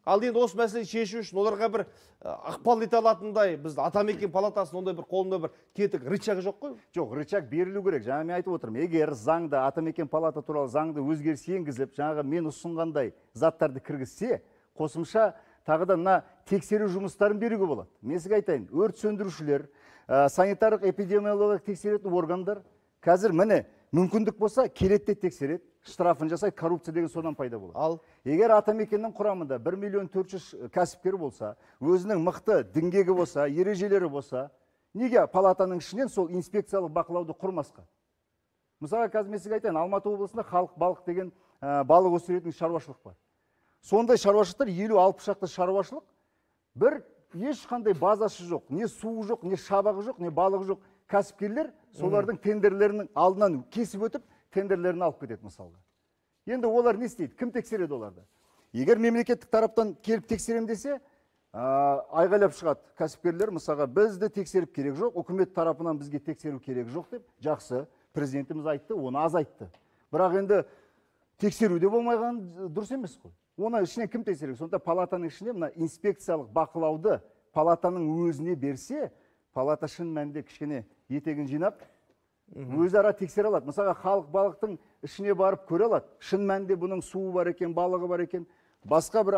Ал енді осы мәселені шешу үшін оларға бір ықпал ете алатындай, біз атамекен палатасының ондай бір қолында бір тетік рычаг жоқ қой? Жоқ, рычаг берілу керек. Жаңа мен айтып отырмын. Егер заңда атамекен палата туралы заңды өзгеріс енгізіп, жаңағы мен ұсынғандай заттарды кіргізсе, қосымша тағы да мына тексеру жұмыстарын беруге болады. Мен сізге айтайын, өрт сөндірушілер, санитарлық эпидемиологиялық тексеретін органдар қазір міне мүмкіндік болса келетте тексереді, штрафын жасайды, коррупция деген содан пайда болады. Ал егер атамекеннің құрамында 1 миллион 400 кәсіпкер болса, өзінің мықты діңгегі болса, ережелері болса, неге палатаның ішінен сол инспекциялық бақылауды құрмасқа? Мысалы, қазір мен сізге айтайын, Алматы облысында халық балық деген балық өсіретін шаруашылық бар. Сондай шаруашылықтар 50-60 шақты шаруашылық, бір ешқандай базасы жоқ, не суы жоқ, не шабағы жоқ, не балығы жоқ. Кәсіпкерлер солардың тендерлерінің алдынан кесіп өтіп, тендерлерін алып кетеді мысалға. Енді олар не істейді? Кім тексереді оларды? Егер мемлекеттік тараптан келіп тексерем десе, айғайлап шығады. Кәсіпкерлер мысалға бізді тексеріп керек жоқ, үкімет тарапынан бізге тексеру керек жоқ деп, жақсы, президентіміз айтты, оны аз айтты. Бірақ енді тексеруде болмайған дұрыс емес қой. Оны ішіне кім тексереді? Сонда палатаның ішіне мына инспекциялық бақылауды палатаның өзіне берсе, палата шын мәнінде кішкене етегін жинап, өзара тексере алады. Мысалға халық балықтың ішіне барып көре алады. Шын мәнінде бұның суы бар екен, балығы бар екен. Басқа бір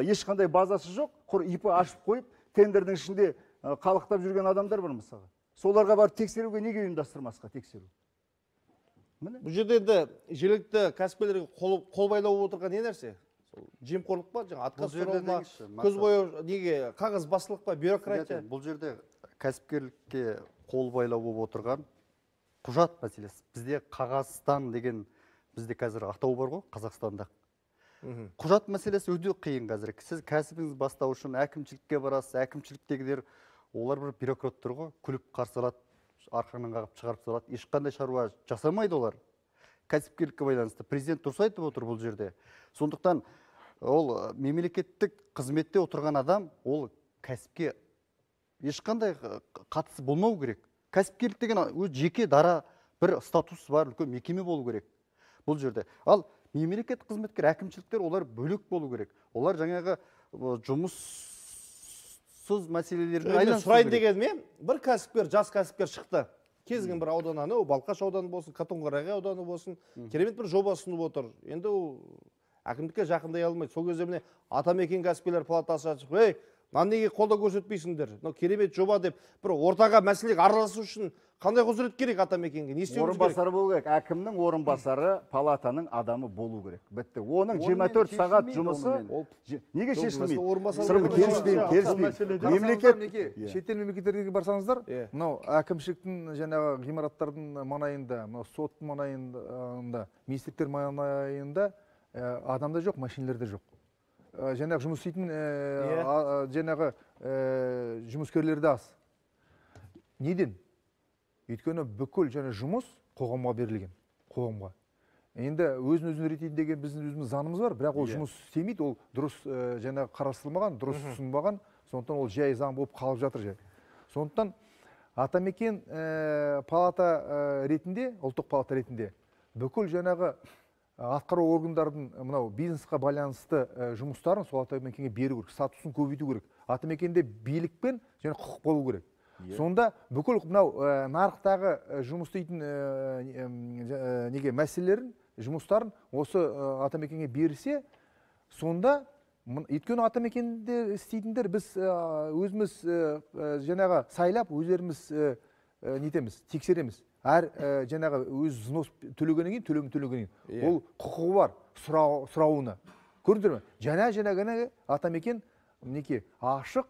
ешқандай базасы жоқ, құр ипі ашып қойып, тендердің ішінде қалықтап жүрген адамдар бар мысалға. Соларға барып тексеруге неге ұйымдастырмасқа тексеру? Бұл жерде енді жергілікті кәсіпкерлерге қол байлау отырған не нәрсе? Жемқорлық па, жаңа атқа сұрау ма, көз бояу, неге қағаз басылық па, бюрократия? Бұл жерде кәсіпкерлікке қол байлау болып отырған құжат мәселесі. Бізде Қағазстан деген бізде қазір атау бар ғой, Қазақстанда. Құжат мәселесі өте қиын қазір. Сіз кәсібіңіз бастау үшін әкімшілікке барасыз, әкімшіліктегілер олар бір бюрократтар ғой, күліп қарсы алады, арқаңнан қағып шығарып салады. Ешқандай шаруа жасамайды олар. Кәсіпкерлікке байланысты президент дұрыс айтып отыр бұл жерде. Сондықтан ол мемлекеттік қызметте отырған адам, ол кәсіпке ешқандай қатысы болмау керек. Кәсіпкерлік деген өз жеке дара бір статус бар, үлкен мекеме болу керек бұл жерде. Ал мемлекеттік қызметкер, әкімшіліктер олар бөлек болу керек. Олар жаңағы жұмыссыз мәселелерге айланысу керек. Сұрайын дегенмен, бір кәсіпкер, жас кәсіпкер шықты. Кезген бір аудананы, Балқаш ауданы болсын, Қатонқарағай ауданы болсын, керемет бір жоба ұсынып отыр. Енді ол әкімдікке жақындай алмайды. Сол кезде міне атамекен кәсіпкерлер палатасы ашып, "Ей, мынаны неге қолдау көрсетпейсіңдер? Мынау керемет жоба" деп бір ортаға мәселеге араласу үшін қандай құзырет керек атамекенге? Не істеуіміз керек? Орынбасары болу керек. Әкімнің орынбасары палатаның адамы болу керек. Бітті. Оның 24 сағат жұмысы неге шешілмейді? Келіспеймін. Мемлекет, шетел мемлекеттерге барсаңыздар, мынау әкімшіліктің жаңағы ғимараттардың маңайында, мынау сот маңайында, министрліктер маңайында адамда жоқ, машиналарда жоқ. Жаңағы жұмыс істейтін жаңағы жұмыскерлерді аз. Неден? Өйткені бүкіл және жұмыс қоғамға берілген, қоғамға. енді өзін реттейді деген біздің өзіміз заңымыз бар, бірақ ол жұмыс істемейді, ол дұрыс жаңағы қарастырылмаған, дұрыс ұсынбаған, сондықтан ол жай заң болып қалып жатыр жай. Сондықтан атамекен палата ретінде, ұлттық палата ретінде бүкіл жаңағы атқару органдардың мынау бизнесқа байланысты жұмыстарын сол атамекенге беру керек, статусын көбейту керек. Атамекенде билікпен және құқық болу керек. Сонда бүкіл мынау нарықтағы жұмыс істейтін неге мәселелерін, жұмыстарын осы атамекенге берсе, сонда өйткені атамекенде істейтіндер біз өзіміз жаңағы сайлап, өздеріміз нетеміз, тексереміз. Әр жаңағы өз взнос төлегеннен кейін, төлегеннен кейін. Ол құқығы бар сұрауына. Көрдіңдер ме? Жаңа атамекен неке ашық,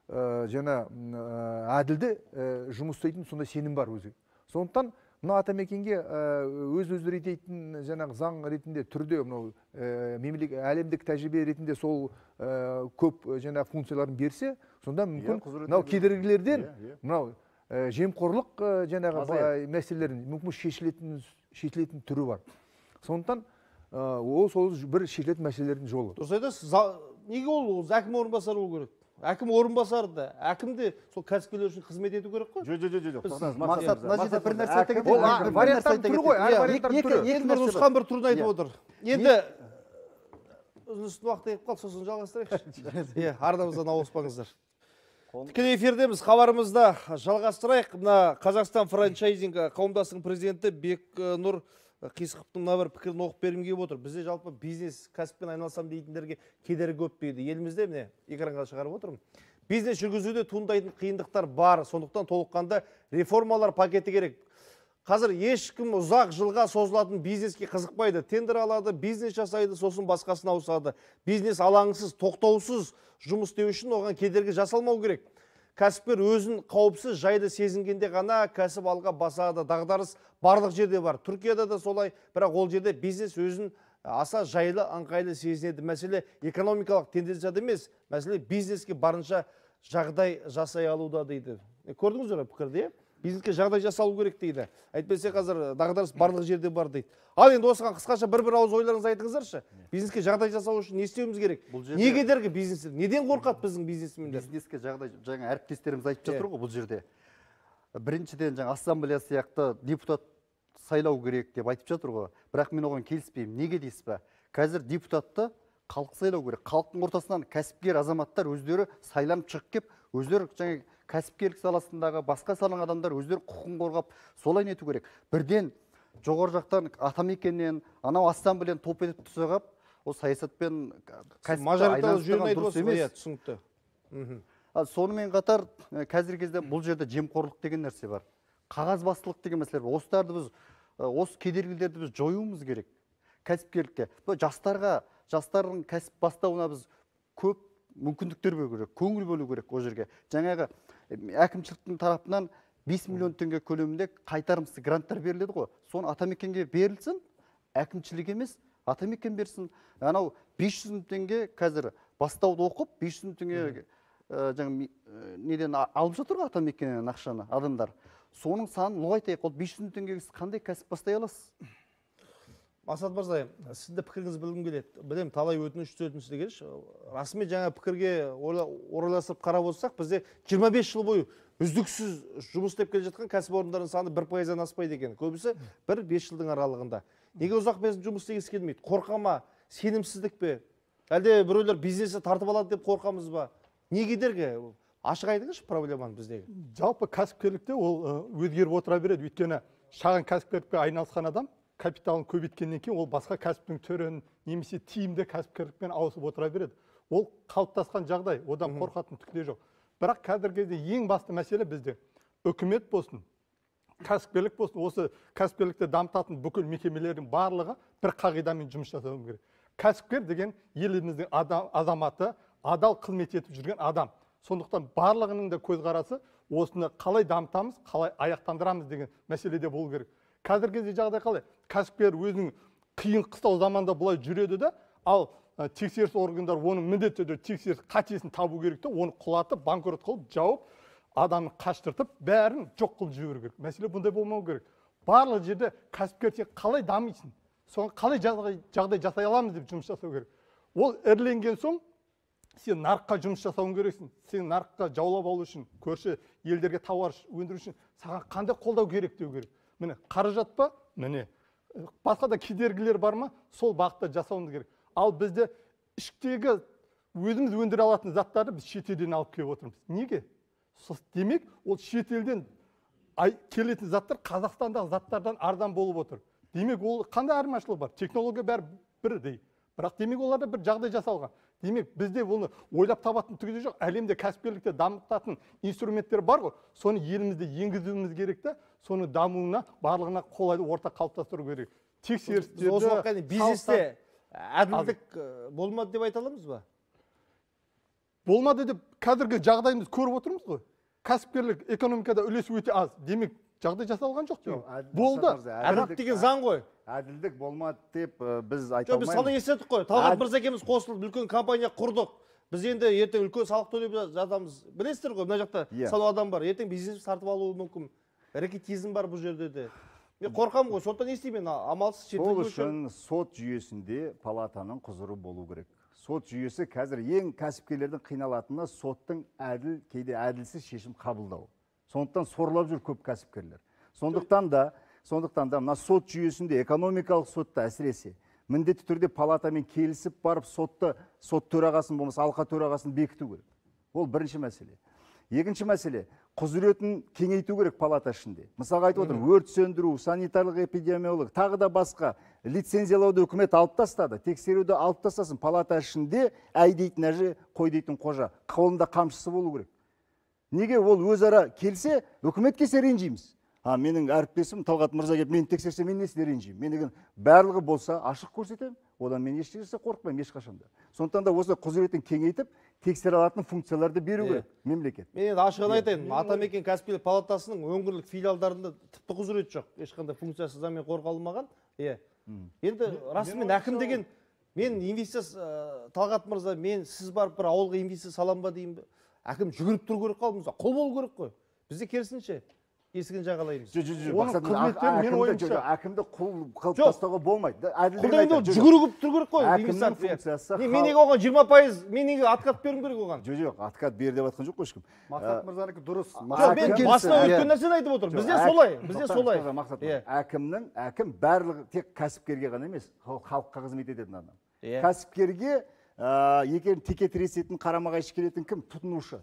жаңа әділді жұмыс істейтін сонда сенім бар өзі. Сондықтан мына атамекенге өз реттейтін жаңағы заң ретінде түрде мынау әлемдік тәжірибе ретінде сол көп жаңа функцияларын берсе, сонда мүмкін мынау кедергілерден мынау жемқорлық жаңағы мәселелерін мүмкін шешілетін түрі бар. Сондықтан ол сол бір шешілетін мәселелердің жолы. Дұрыс айтасыз. Неге ол әкім орынбасары болу керек? Әкім орынбасары да, әкім де сол кәсіпкерлер үшін қызмет ету керек қой? Жоқ. Мақсат, мына жерде бір нәрсе айта кетейін. Ол варианттардың түрі ғой, әр варианттардың түрі. Енді бір нұсқан бір түрін айтып отыр. Енді үзілістің уақыты келіп қалды, сосын жалғастырайықшы. Арнамыздан ауыспаңыздар. Тікелей эфирдеміз, хабарымызда жалғастырайық. Мына Қазақстан франчайзинг қауымдастығының президенті Бекнұр Қисықовтың мына бір пікірін оқып бергім келіп отыр. Бізде жалпы бизнес кәсіппен айналысам дейтіндерге кедергі көп дейді. Елімізде міне экранға шығарып отырмын. Бизнес жүргізуде туындайтын қиындықтар бар, сондықтан толыққанды реформалар пакеті керек. Қазір ешкім ұзақ жылға созылатын бизнеске қызықпайды. Тендер алады, бизнес жасайды, сосын басқасына ауысады. Бизнес алаңсыз, тоқтаусыз жұмыс істеу үшін оған кедергі жасалмау керек. Кәсіпкер өзін қауіпсіз жайды сезінгенде ғана кәсіп алға басады. Дағдарыс барлық жерде бар. Түркияда да солай, бірақ ол жерде бизнес өзін аса жайлы, аңқайлы сезінеді. Мәселе экономикалық тенденцияда емес, мәселе бизнеске барынша жағдай жасай алуда дейді. Көрдіңіздер ме пікірді? Бизнеске жағдай жасалу керек дейді. Әйтпесе қазір дағдарыс барлық жерде бар дейді. Ал енді осыған қысқаша бір ауыз ойларыңызды айтыңыздаршы. Бизнеске жағдай жасау үшін не істеуіміз керек? Не кедергі бизнестер? Неден қорқады біздің бизнесмендер? Бизнеске жағдай, жаңа әріптестеріміз айтып жатыр ғой бұл жерде. Біріншіден жаңа ассамблея сияқты депутат сайлау керек деп айтып жатыр ғой. Бірақ мен оған келіспеймін. Неге дейсіз бе? Қазір депутатты халық сайлау керек. Халықтың ортасынан кәсіпкер азаматтар өздері сайланып шығып кеп, өздері жаңа кәсіпкерлік саласындағы басқа саланың адамдар өздері құқығын қорғап, солай нету керек. Бірден жоғары жақтан атамекеннен, анау ассамблеяны топ етіп түсіріп, ол саясатпен кәсіпті айналыстырған дұрыс емес. Түсінікті. Сонымен қатар қазіргі кезде бұл жерде жемқорлық деген нәрсе бар. Қағазбастылық деген мәселе бар. Осы кедергілерді біз жоюымыз керек. Кәсіпкерлікте. Жастардың кәсіп бастауына біз көп мүмкіндіктер беру керек, көңіл бөлу керек ол жерге. Жаңағы әкімшіліктің тарапынан 5 миллион теңге көлемінде қайтарымсыз гранттар беріледі ғой. Соны атамекенге берілсін, әкімшілік емес, атамекен берсін. Анау 500 мың теңге қазір бастауды оқып, 500 мың теңге неден алып жатыр ғой атамекеннен ақшаны адамдар. Соның санын ұлғайтайық. Ол 500 мың теңгеге қандай кәсіп бастай аласыз? Мақсат мырза, сізді пікіріңізді білгім келеді. Білем, талай өтініш түсетінсіз келші. Расымен жаңа пікірге орайластырып қарап отырсақ, бізде 25 жыл бойы үздіксіз жұмыс істеп келе жатқан кәсіпорындардың саны 1%-дан аспайды екен. Көбісі 1-5 жылдың аралығында. Неге ұзақ мерзімді жұмыс істегісі келмейді? Қорқа ма? Сенімсіздік пе? Әлде біреулер бизнесті тартып алады деп қорқамыз ба? Не кедергі? Ашық айтыңызшы проблеманы біздегі. Жалпы кәсіпкерлікте ол өзгеріп отыра береді. Өйткені шағын кәсіпкерлікпен айналысқан адам капиталын көбейткеннен кейін ол басқа кәсіптің түрін немесе тиімді кәсіпкерлікпен ауысып отыра береді. Ол қалыптасқан жағдай, одан қорқатын түк те жоқ. Бірақ қазіргі кезде ең басты мәселе бізде үкімет болсын, кәсіпкерлік болсын, осы кәсіпкерлікті дамытатын бүкіл мекемелердің барлығы бір қағидамен жұмыс жасау керек. Кәсіпкер деген еліміздің азаматы, адал қызмет етіп жүрген адам. Сондықтан барлығының да көзқарасы осыны қалай дамытамыз, қалай аяқтандырамыз деген мәселеде болу керек. Қазіргі кезде жағдай қалай? Кәсіпкер өзінің қиын қыстау заманда бұлай жүреді де, ал тексеріс органдар оның міндетті түрде тексеріс қатесін табу керек те, оны құлатып, банкрот қылып, жауып, адамды қаштыртып, бәрін жоқ қылып жіберу керек. Мәселе бұндай болмау керек. Барлық жерде кәсіпкер қалай дамисың? соған қалай жағдай жасай аламыз деп жұмыс жасау керек. Ол іріленген соң сен нарыққа жұмыс жасауың керексің. Сен нарыққа жаулап алу үшін, көрші елдерге тауар өндіру үшін саған қандай қолдау керек деу керек. Міне, қаражат па? Міне. Басқа да кедергілер бар ма? Сол бағытта жасауымыз керек. Ал бізде іштегі өзіміз өндіре алатын заттарды біз шетелден алып келіп отырмыз. Неге? Демек, ол шетелден келетін заттар Қазақстандағы заттардан арзан болып отыр. Демек, ол қандай айырмашылығы бар? Технология бәрі бірдей. Бірақ демек оларда бір жағдай жасалған. Демек, бізде оны ойлап табатын түгі жоқ. Әлемде кәсіпкерлікті дамытатын инструменттер бар ғой. Соны елімізде енгізуіміз керек та, соны дамуына, барлығына қолайлы орта қалыптастыру керек. Тексерістерді, осы уақытқа бизнесте әділдік болмады деп айта аламыз ба? Болмады деп қазіргі жағдайымыз көріп отырмыз ғой. Кәсіпкерлік экономикада үлесі өте аз. Демек, жағдай жасалған жоқ деймін. Болды. Әділдік деген заң ғой. Әділдік болмады деп біз айта Біз сала алмаймыз. естедік қой. Талғат Мырза екеуміз қосылып үлкен компания құрдық. Біз енді ертең үлкен салық төлеп жатамыз. Білесіздер ғой, мына жақта сало адам бар. Ертең бизнес сатып алуы мүмкін. Рекетизм бар бұл жерде де. Мен қорқамын ғой, сондықтан не істеймін? Амалсыз Сол үшін сот жүйесінде палатаның құзыры болу керек. Сот жүйесі қазір ең кәсіпкерлердің қиналатыны соттың әділ, кейде әділсіз шешім қабылдау. Сондықтан сорлап жүр көп кәсіпкерлер. Сондықтан да мына сот жүйесінде экономикалық сотта әсіресе міндетті түрде палатамен келісіп барып сот төрағасын болмаса алқа төрағасын бекіту керек. Ол бірінші мәселе. Екінші мәселе, құзыретін кеңейту керек палата ішінде. Мысалға айтып отырмын, өрт сөндіру, санитарлық эпидемиолог, тағы да басқа лицензиялауды үкімет алып тастады, тексеруді алып тастасын. Палата ішінде әй дейтін әже, қой дейтін қожа, қолында қамшысы болу керек. Неге ол өзара келсе, үкіметке ренжиміз. Менің әріптесім Талғат Мырза келіп, мені тексерсе, мен несіне ренжимін? Мен деген барлығы болса ашық көрсетемін, одан мен ештеңесі қорықпаймын ешқашанда. Сондықтан да осы құзыретін кеңейтіп, тексере алатын функцияларды беру керек мемлекет. Мен енді ашығын айтайын, Атамекен кәсіпкерлік палатасының өңірлік филиалдарында тіпті құзырет жоқ, ешқандай функциясы заңмен қорғалмаған. Енді расымен әкім деген, мен инвестиция, Талғат Мырза, сіз барып бір ауылға инвестиция салам ба деймін, әкім жүгіріп тұру керек қалдыңыз, құл болу керек қой. Бізде керісінше есігін жағалаймыз. Әкімді құл қылып тастауға болмайды. Құлда жүгіріп тұру керек қой. Әкімнің функциясы. Мен неге оған 20%, мен неге откат беруім керек оған? Жоқ, откат бер деп жатқан жоқ қой ешкім. Мақсат Мырзанікі дұрыс. Мен басына өткен нәрсені айтып отырмын. Бізде солай. Әкім барлығы тек кәсіпкерге ғана емес, халыққа қызмет ететін адам. Кәсіпкерге екеуін теке тіресетін, қарама-қайшы келетін кім? Тұтынушы.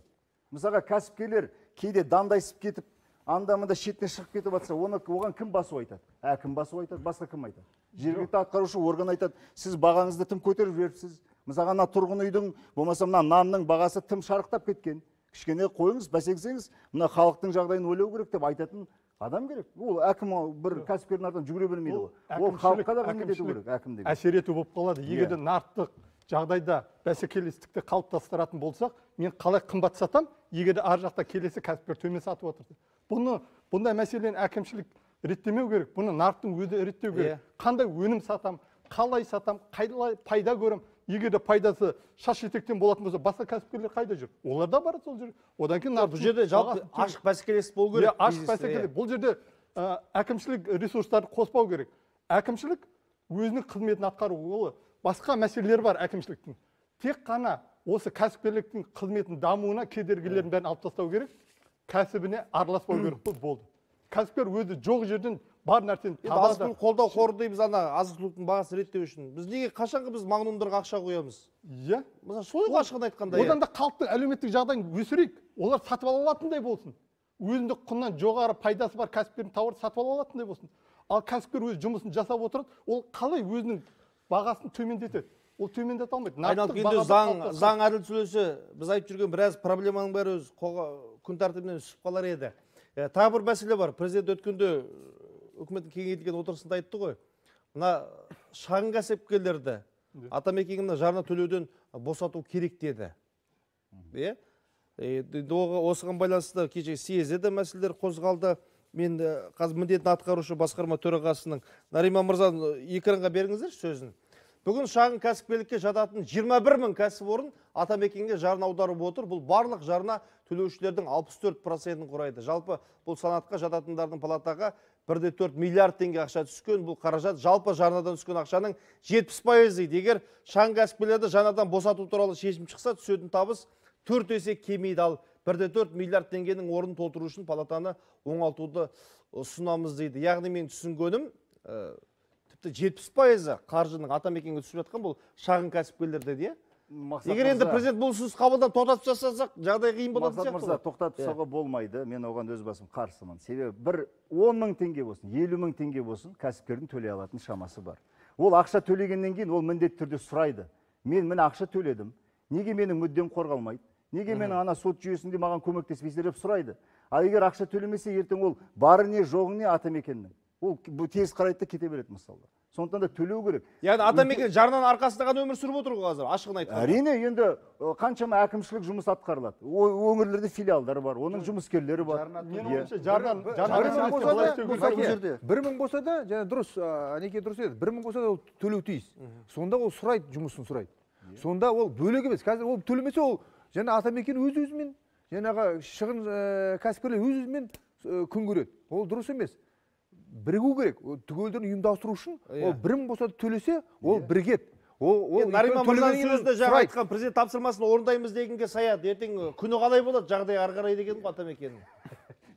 Мысалға кәсіпкерлер кейде дандайсып кетіп, анда-мында шетіне шығып кетіп жатса, оған кім басу айтады? Әкім басу айтады, басқа кім айтады? Жергілікті атқарушы орган айтады, сіз бағаңызды тым көтеріп жіберіпсіз. Мысалға тұрғын үйдің, болмаса мына нанның бағасы тым шарықтап кеткен. Кішкене қойыңыз, бәсеңсеңіз, мына халықтың жағдайын ойлау керек деп айтатын адам керек. Ол әкім бір кәсіпкердің артынан жүгіре бермейді ғой. Ол халыққа да қызмет ету керек, әкім деген. Әсер ету болып қалады. Егер де нарықтық жағдайда бәсекелестікті қалыптастыратын болсақ, мен қалай қымбат сатам, егер де ар жақта келесі кәсіпкер төмен сатып отырды. Бұндай мәселені әкімшілік реттемеу керек, бұны нарықтың өзі реттеу керек. Қандай өнім сатам, қалай сатам, қалай пайда көрем. Егер де пайдасы шаш етектен болатын болса, басқа кәсіпкерлер қайда жүр? Олар да барады сол жерге. Одан кейін бұл жерде жалпы ашық бәсекелестік болу керек. Ашық бәсекелестік. Бұл жерде әкімшілік ресурстарды қоспау керек. Әкімшілік өзінің қызметін атқару, басқа мәселелер бар әкімшіліктің. Тек қана осы кәсіпкерліктің қызметін дамуына кедергілерін бәрін алып тастау керек. Кәсібіне араласпау керек болды. Кәсіпкер өзі жоқ жерден бар нәрсені табады. Азық-түлік қолдау қоры дейміз, азық-түліктің бағасын реттеу үшін. Біз неге қашанғы біз магнумдарға ақша қоямыз? Иә. Мысалы, солай ашығын айтқанда. Одан да халықтың әлеуметтік жағдайын өсірейік. Олар сатып ала алатындай болсын. Өзіндік құннан жоғары пайдасы бар кәсіпкердің тауарды сатып ала алатындай болсын. Ал кәсіпкер өз жұмысын жасап отырады, ол қалай өзінің бағасын төмендетеді? Ол төмендете алмайды. Айналып келгенде заң әділ сөйлесе, біз айтып жүрген біраз проблеманың бәрі өз күн тәртібінен түсіп қалар еді. Тағы бір мәселе бар. Президент өткенде үкіметтің кеңейтілген отырысында айтты ғой. Мына шағын кәсіпкерлерді Атамекеннің жарна төлеуден босату керек деді. Осыған байланысты кеше съезде мәселелер қозғалды. Мен қазір міндетін атқарушы басқарма төрағасының Нариман Мырза экранға беріңіздер сөзін. Бүгін шағын кәсіпкерлікке жататын 21 мың кәсіпорын Атамекенге жарна аударып отыр. Бұл барлық жарна төлеушілердің 64%-ін құрайды. Жалпы бұл санатқа жататындардың палатаға 1,4 миллиард теңге ақша түскен. Бұл қаражат жалпы жарнадан түскен ақшаның 70% дейді. Егер шағын кәсіпкерлерді жаңадан босату туралы шешім шықса, түсетін табыс 4 есе кемейді. Ал 1,4 миллиард теңгенің орнын толтыру үшін палатаны оңалтуды ұсынамыз дейді. Яғни мен түсінгенім, тіпті 70% қаржының атамекенге түсіп жатқан бұл шағын кәсіпкерлерде де. Егер енді президент бұл ұсыныс қабылдан тоқтатып жасасақ, жағдай қиын болады Мақсат мырза, тоқтатып тастауға болмайды. Мен оған өз басым қарсымын. Себебі бір 10 мың теңге болсын, 50 мың теңге болсын, кәсіпкердің төлей алатын шамасы бар. Ол ақша төлегеннен кейін ол міндетті түрде сұрайды. Мен міне ақша төледім. Неге менің мүддем қорғалмайды? Неге менің ана сот жүйесінде маған көмектеспейсіздер деп сұрайды. Ал егер ақша төлемесе, ертең ол бары не, жоғы не атамекеннің. Ол тез қарайды да кете береді мысалы. Сондықтан да төлеу керек. Яғни атамекен жарнаның арқасында ғана өмір сүріп отыр ғой қазір, ашығын айтқанда. Әрине, енді қаншама әкімшілік жұмыс атқарылады. Өңірлерде филиалдар бар, оның жұмыскерлері бар. Мен ойымша жарна 1000 болса да, және дұрыс, Әнеке дұрыс еді, 1000 болса да ол төлеу тиіс. Сонда ол сұрайды, жұмысын сұрайды. Сонда ол бөлек емес. Қазір ол төлемесе, ол және атамекен өз-өзімен, жаңағы шығын кәсіпкерлер өз-өзімен күн көреді. Ол дұрыс емес. Бірігу керек. Түгелдерін ұйымдастыру үшін, ол 1000 болса да төлесе, ол бірігеді. Нариман мырзаның сөзінде жаңа айтқан президент тапсырмасын орындаймыз дегенге саяды. Ертең күні қалай болады, жағдай ары қарай деген ғой атамекеннің.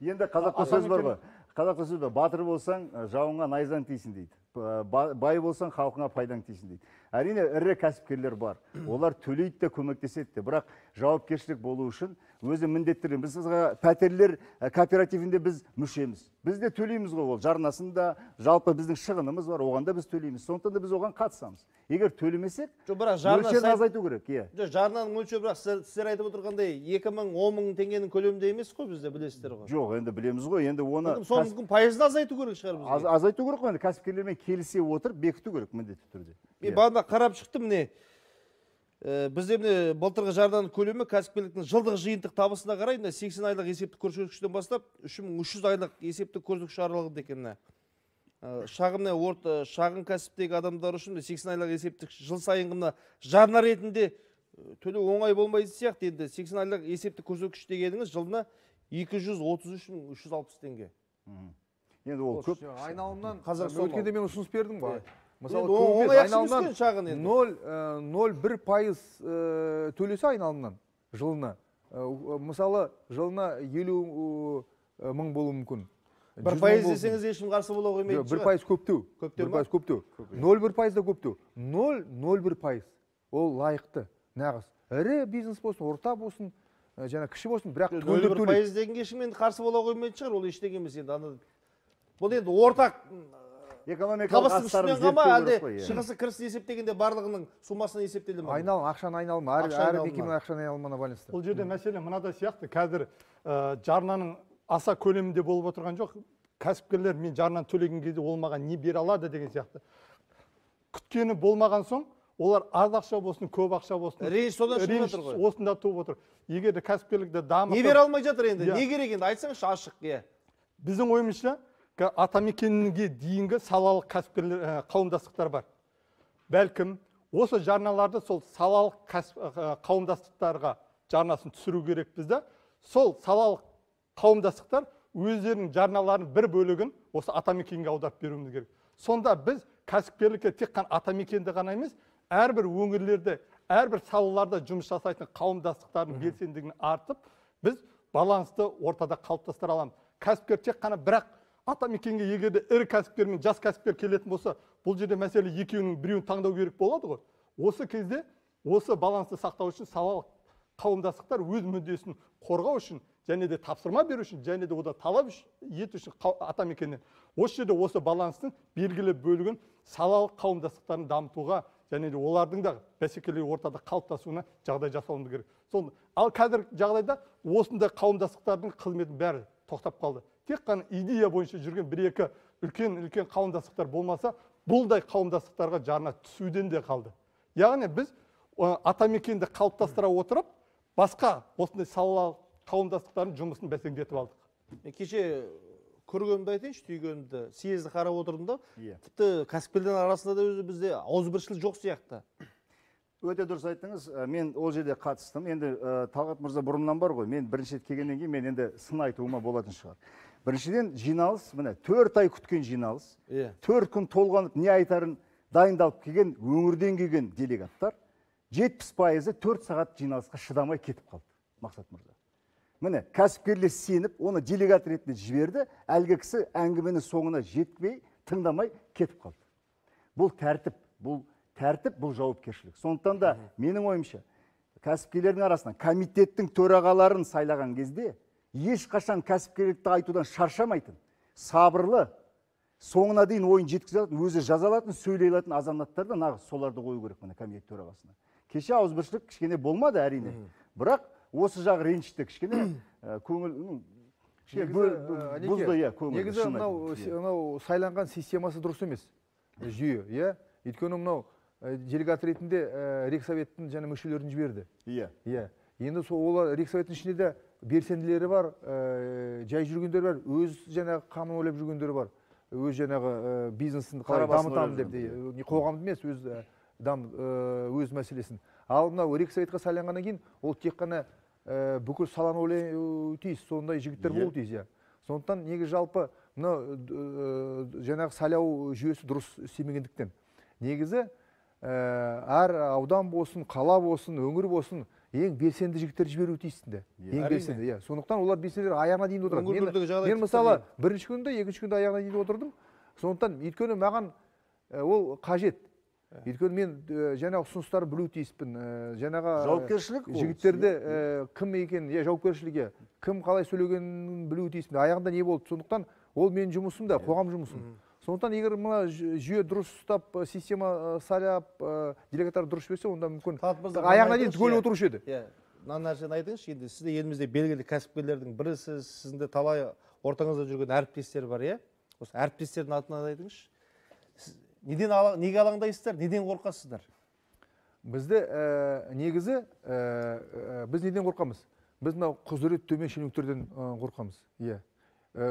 Енді қазақта сөз бар ғой. Қазақта сөз бар, батыр болсаң, жауыңа найзаң тисін дейді. Бай болсаң, халқыңа пайдаң тисін дейді. Әрине, ірі кәсіпкерлер бар. Олар төлейді де, көмектеседі де. Бірақ жауапкершілік болу үшін өзі міндеттері. Біз пәтерлер кооперативінде біз мүшеміз. Біз де төлейміз ғой, ол жарнасында, жалпы біздің шығынымыз бар, оған да біз төлейміз. Сондықтан да біз оған қатысамыз. Егер төлемесек, мөлшерін азайту керек. Жарнаның мөлшері, бірақ сіздер айтып отырғандай 2000-10 мың теңгенің көлемінде емес қой, бізде білесіздер ғой. Жоқ, енді білеміз ғой, енді оны соның пайызын азайту керек шығар бізге. Азайту керек қой, енді кәсіпкерлермен келісе отырып бекіту керек міндетті түрде. Мен бағана қарап шықтым, міне бізде міне былтырғы жарнаның көлемі кәсіпкерліктің жылдық жиынтық табысына қарай 80 айлық есептік көрсеткіштен бастап 3300 айлық есептік көрсеткіш аралығында екен. Шағын кәсіптегі адамдар үшін 80 айлық есептік жыл сайынғы жарна ретінде төлеу оңай болмайды сияқты. Енді 80 айлық есептік көрсеткіш дегеніңіз жылына 233.360 теңге. Енді ол көп. Айналымнан өткенде мен ұсыныс бердім ғой. Мысалы, оңай ақша түскен шағын енді. 0,01% төлесе айналымнан жылына. Мысалы, жылына 50 мың болуы мүмкін. 1% десеңіз ешкім қарсы бола қоймайды шығар. 1% көптеу. 1% 0,1% да көптеу. 0,01%. Ол лайықты. Нағыз. Ірі бизнес болсын, орта болсын, және кіші болсын, бірақ 0,1% деген ешкім енді қарсы бола қоймайды шығар. Ол ештеңе емес енді. Бұл енді ортақ табыстың үстінен қама, әлде шығысы кірісін есептегенде барлығының суммасына есептелді ме? Ақшаның айналымы, әр мекеменің ақшаның айналымына байланысты. Бұл жерде мәселе мынада сияқты, қазір жарнаның аса көлемінде болып отырған жоқ. Кәсіпкерлер мен жарнаны төлеген кезде ол маған не бере алады деген сияқты. Күткені болмаған соң, олар аз ақша болсын, көп ақша болсын. Реніш содан шығып отыр ғой. Осында туып отыр. Егер де кәсіпкерлікті дамытып... Не бере алмай жатыр енді? Не керек енді? Айтсаңызшы ашық. Біздің ойымызша атамекенге дейінгі салалық кәсіпкерлер қауымдастықтар бар. Бәлкім осы жарналарды сол салалық қауымдастықтарға жарнасын түсіру керек бізді. Сол салалық қауымдастықтар өздерінің жарналарын бір бөлігін осы атамекенге аударып беруіміз керек. Сонда біз кәсіпкерлікке тек қана атамекенді ғана емес, әрбір өңірлерде, әрбір салаларда жұмыс жасайтын қауымдастықтардың белсенділігін артып, біз балансты ортада қалыптастыра аламыз. Кәсіпкер тек қана бірақ атамекенге егерде ірі кәсіпкер мен жас кәсіпкер келетін болса, бұл жерде мәселе екеуінің біреуін таңдау керек болады ғой. Осы кезде осы балансты сақтау үшін салалық қауымдастықтар өз мүддесін қорғау үшін, және де тапсырма беру үшін, және де ода талап ету үшін атамекеннен. Осы жерде осы баланстың белгілі бөлігін салалық қауымдастықтарын дамытуға, және де олардың да бәсекелі ортада қалыптасуына жағдай жасауымыз керек. Ал қазір жағдайда осындай қауымдастықтардың қызметінің бәрі тоқтап қалды. Тек қана идея бойынша жүрген бір-екі үлкен қауымдастықтар болмаса, бұлдай қауымдастықтарға жарна түсуден де қалды. Яғни біз атамекенді қалыптастыра отырып, басқа осындай салалық қауымдастықтардың жұмысын бәсеңдетіп алдық. Кеше көргенімді айтайыншы, түйгенімді, съезді қарап отырдым да, тіпті кәсіпкерлер арасында да бізде ауызбіршілік жоқ сияқты. Өте дұрыс айттыңыз. Мен ол жерде қатыстым. Енді Талғат мырза бұрыннан бар ғой. Мен бірінші рет келгеннен кейін мен енді сын айтуыма болатын шығар. Біріншіден жиналыс, міне 4 ай күткен жиналыс, Иә. 4 күн толғанып не айтарын дайындалып келген өңірден келген делегаттар 70%-ы 4 сағат жиналысқа шыдамай кетіп қалды, Мақсат мырза. Міне кәсіпкерлер сеніп, оны делегат ретінде жіберді, әлгі кісі әңгіменің соңына жетпей, тыңдамай кетіп қалды. Бұл тәртіп, бұл жауапкершілік. Сондықтан да менің ойымша, кәсіпкерлердің арасынан комитеттің төрағаларын сайлаған кезде ешқашан кәсіпкерлікті айтудан шаршамайтын, сабырлы, соңына дейін ойын жеткізе алатын, өзі жаза алатын, сөйлей алатын азаматтарды нағыз соларды қою керек міне комитет төрағасына. Кеше ауызбіршілік кішкене болмады әрине, бірақ осы жағы ренжітті, кішкене көңіл бұзды, иә, көңіл. Негізі мынау сайланған системасы дұрыс емес, жүйе, иә. Өйткені мынау делегат ретінде рексоветтің және мүшелерін жіберді. Иә. Енді олар рексоветтің ішінде де белсенділері бар, жай жүргендер бар, өз жаңағы қамын ойлап жүргендер бар. Өз жаңағы бизнесін дамытамын деп, қоғамды емес, өз мәселесін. Ал мынау рексоветқа сайланғаннан кейін ол тек қана бүкіл саланы ойлауы тиіс, сондай жігіттер болуы тиіс. Сондықтан неге жалпы мынау жаңағы сайлау жүйесі дұрыс істемегендіктен. Негізі әр аудан болсын, қала болсын, өңір болсын, ең белсенді жігіттер жіберуі тиістінде. Ең белсенді. Сондықтан олар белсенділер аяғына дейін отырады. Мен мысалы бірінші күнде, екінші күнде аяғына дейін отырдым. Сондықтан өйткені маған ол қажет. Өйткені мен жаңағы ұсыныстарды білу тиіспін. Жаңағы жауапкершілік жігіттерді кім екенін, жауапкершілігі, кім қалай сөйлегенін білу тиіспін. Аяғында не болды? Сондықтан ол менің жұмысым да, қоғам жұмысым. Сондықтан егер мына жүйе дұрыс ұстап, система сайлап, делегаттар дұрыс берсе, онда мүмкін аяғына дейін түгел отырушы еді. Мына нәрсені айтыңызшы, енді сізде елімізде белгілі кәсіпкерлердің бірісіз, сіздің талай ортаңызда жүрген әріптестер бар, иә? Осы әріптестердің атынан айтыңызшы. Неге алаңдайсыздар, неден қорқасыздар? Бізде негізі біз неден қорқамыз? Біз мынау құзырет төмен шенеуніктерден қорқамыз. Иә.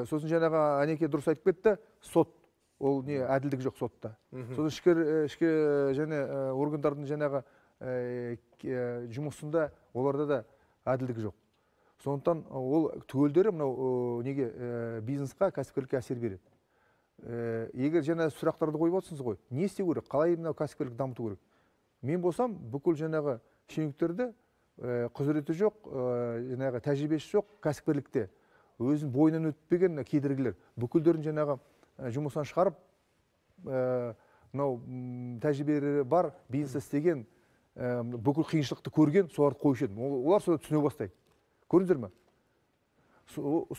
Сосын жаңағы Анеке дұрыс айтып кетті, сот. Ол не әділдік жоқ сотта. Сосын ішкі және органдардың жаңағы жұмысында оларда да әділдік жоқ. Сондықтан ол түгелдері мынау неге бизнесқа, кәсіпкерлікке әсер береді. Егер жаңа сұрақтарды қойып отырсыз ғой, не істеу керек, қалай мынау кәсіпкерлік дамыту керек? Мен болсам, бүкіл жаңағы шенеуніктерді құзыреті жоқ, жаңағы тәжірибесі жоқ кәсіпкерлікте өзін бойынан өтпеген кедергілер, бүкілдерін жаңағы жұмыстан шығарып, мынау тәжірибесі бар, бизнес істеген, бүкіл қиыншылықты көрген, соларды қойшы едім. Олар соны түсіне бастайды. Көрдіңіздер ме?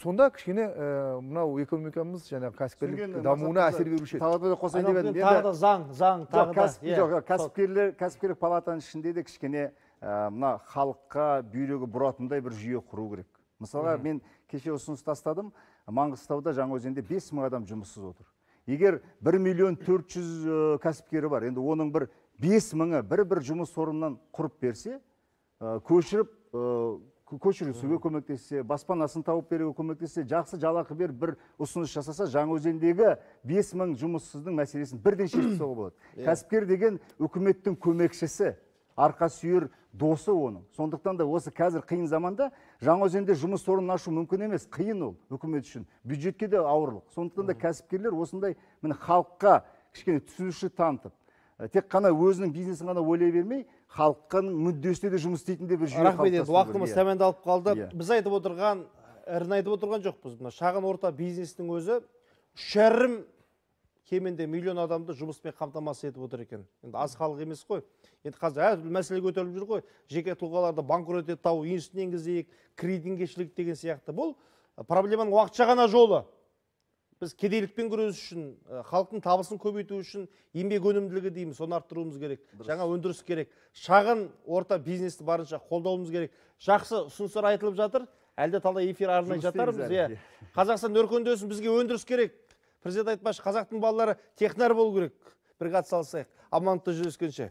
Сонда кішкене мынау экономикамыз жаңағы кәсіпкерлік дамуына әсер беруші еді. Тағы да қосайын деп едім. Тағы да заң, тағы да. Жоқ, кәсіпкерлік палатаның ішінде де кішкене мына халыққа бүйрегі бұратындай бір жүйе құру керек. Мысалға, мен кеше ұсыныс тастадым, Маңғыстауда Жаңаөзенде 5000 адам жұмыссыз отыр. Егер 1.400.000 кәсіпкері бар, енді оның бір 5000-і бір жұмыс орнынан құрып берсе, көшірісуге көмектессе, баспанасын тауып беруге көмектессе, жақсы жалақы бер бір ұсыныс жасаса, Жаңаөзендегі 5000 жұмыссыздың мәселесін бірден шешіп тастауға болады. Кәсіпкер деген үкіметтің көмекшісі, арқа сүйер досы оның. Сондықтан да осы қазір қиын заманда Жаңаөзенде жұмыс орнын ашу мүмкін емес, қиын ол үкімет үшін, бюджетке де ауырлық. Сондықтан да кәсіпкерлер осындай халыққа кішкене түсінуші танытып, тек қана өзінің бизнесін ғана ойлай бермей, халықтың мүддесіне де жұмыс істейтін де бір жүйе қалыптастыру керек. Уақытымыз тәмамдалып қалды. Біз айтып отырған, айтып отырған жоқпыз. Шағын орта бизнестің өзі 3,5 кемінде миллион адамды жұмыспен қамтамасыз етіп отыр екен. Енді аз халық емес қой. Енді қазір әртүрлі мәселе көтеріліп жүр ғой. Жеке тұлғаларды банкрот ету, институт енгізейік, кредингешілік деген сияқты. Бұл проблеманың уақытша ғана жолы. Біз кедейлікпен күрес үшін, халықтың табысын көбейту үшін еңбек өнімділігі дейміз, соны арттыруымыз керек. Жаңа өндіріс керек. Шағын орта бизнесті барынша қолдауымыз керек. Жақсы ұсыныстар айтылып жатыр. Әлде талай эфир арнай жатармыз. Қазақстан өркендесін, бізге өндіріс керек. Президент айтпашы, қазақтың балалары технар болу керек. Бірге атсалысайық. Амандықта жүздескенше.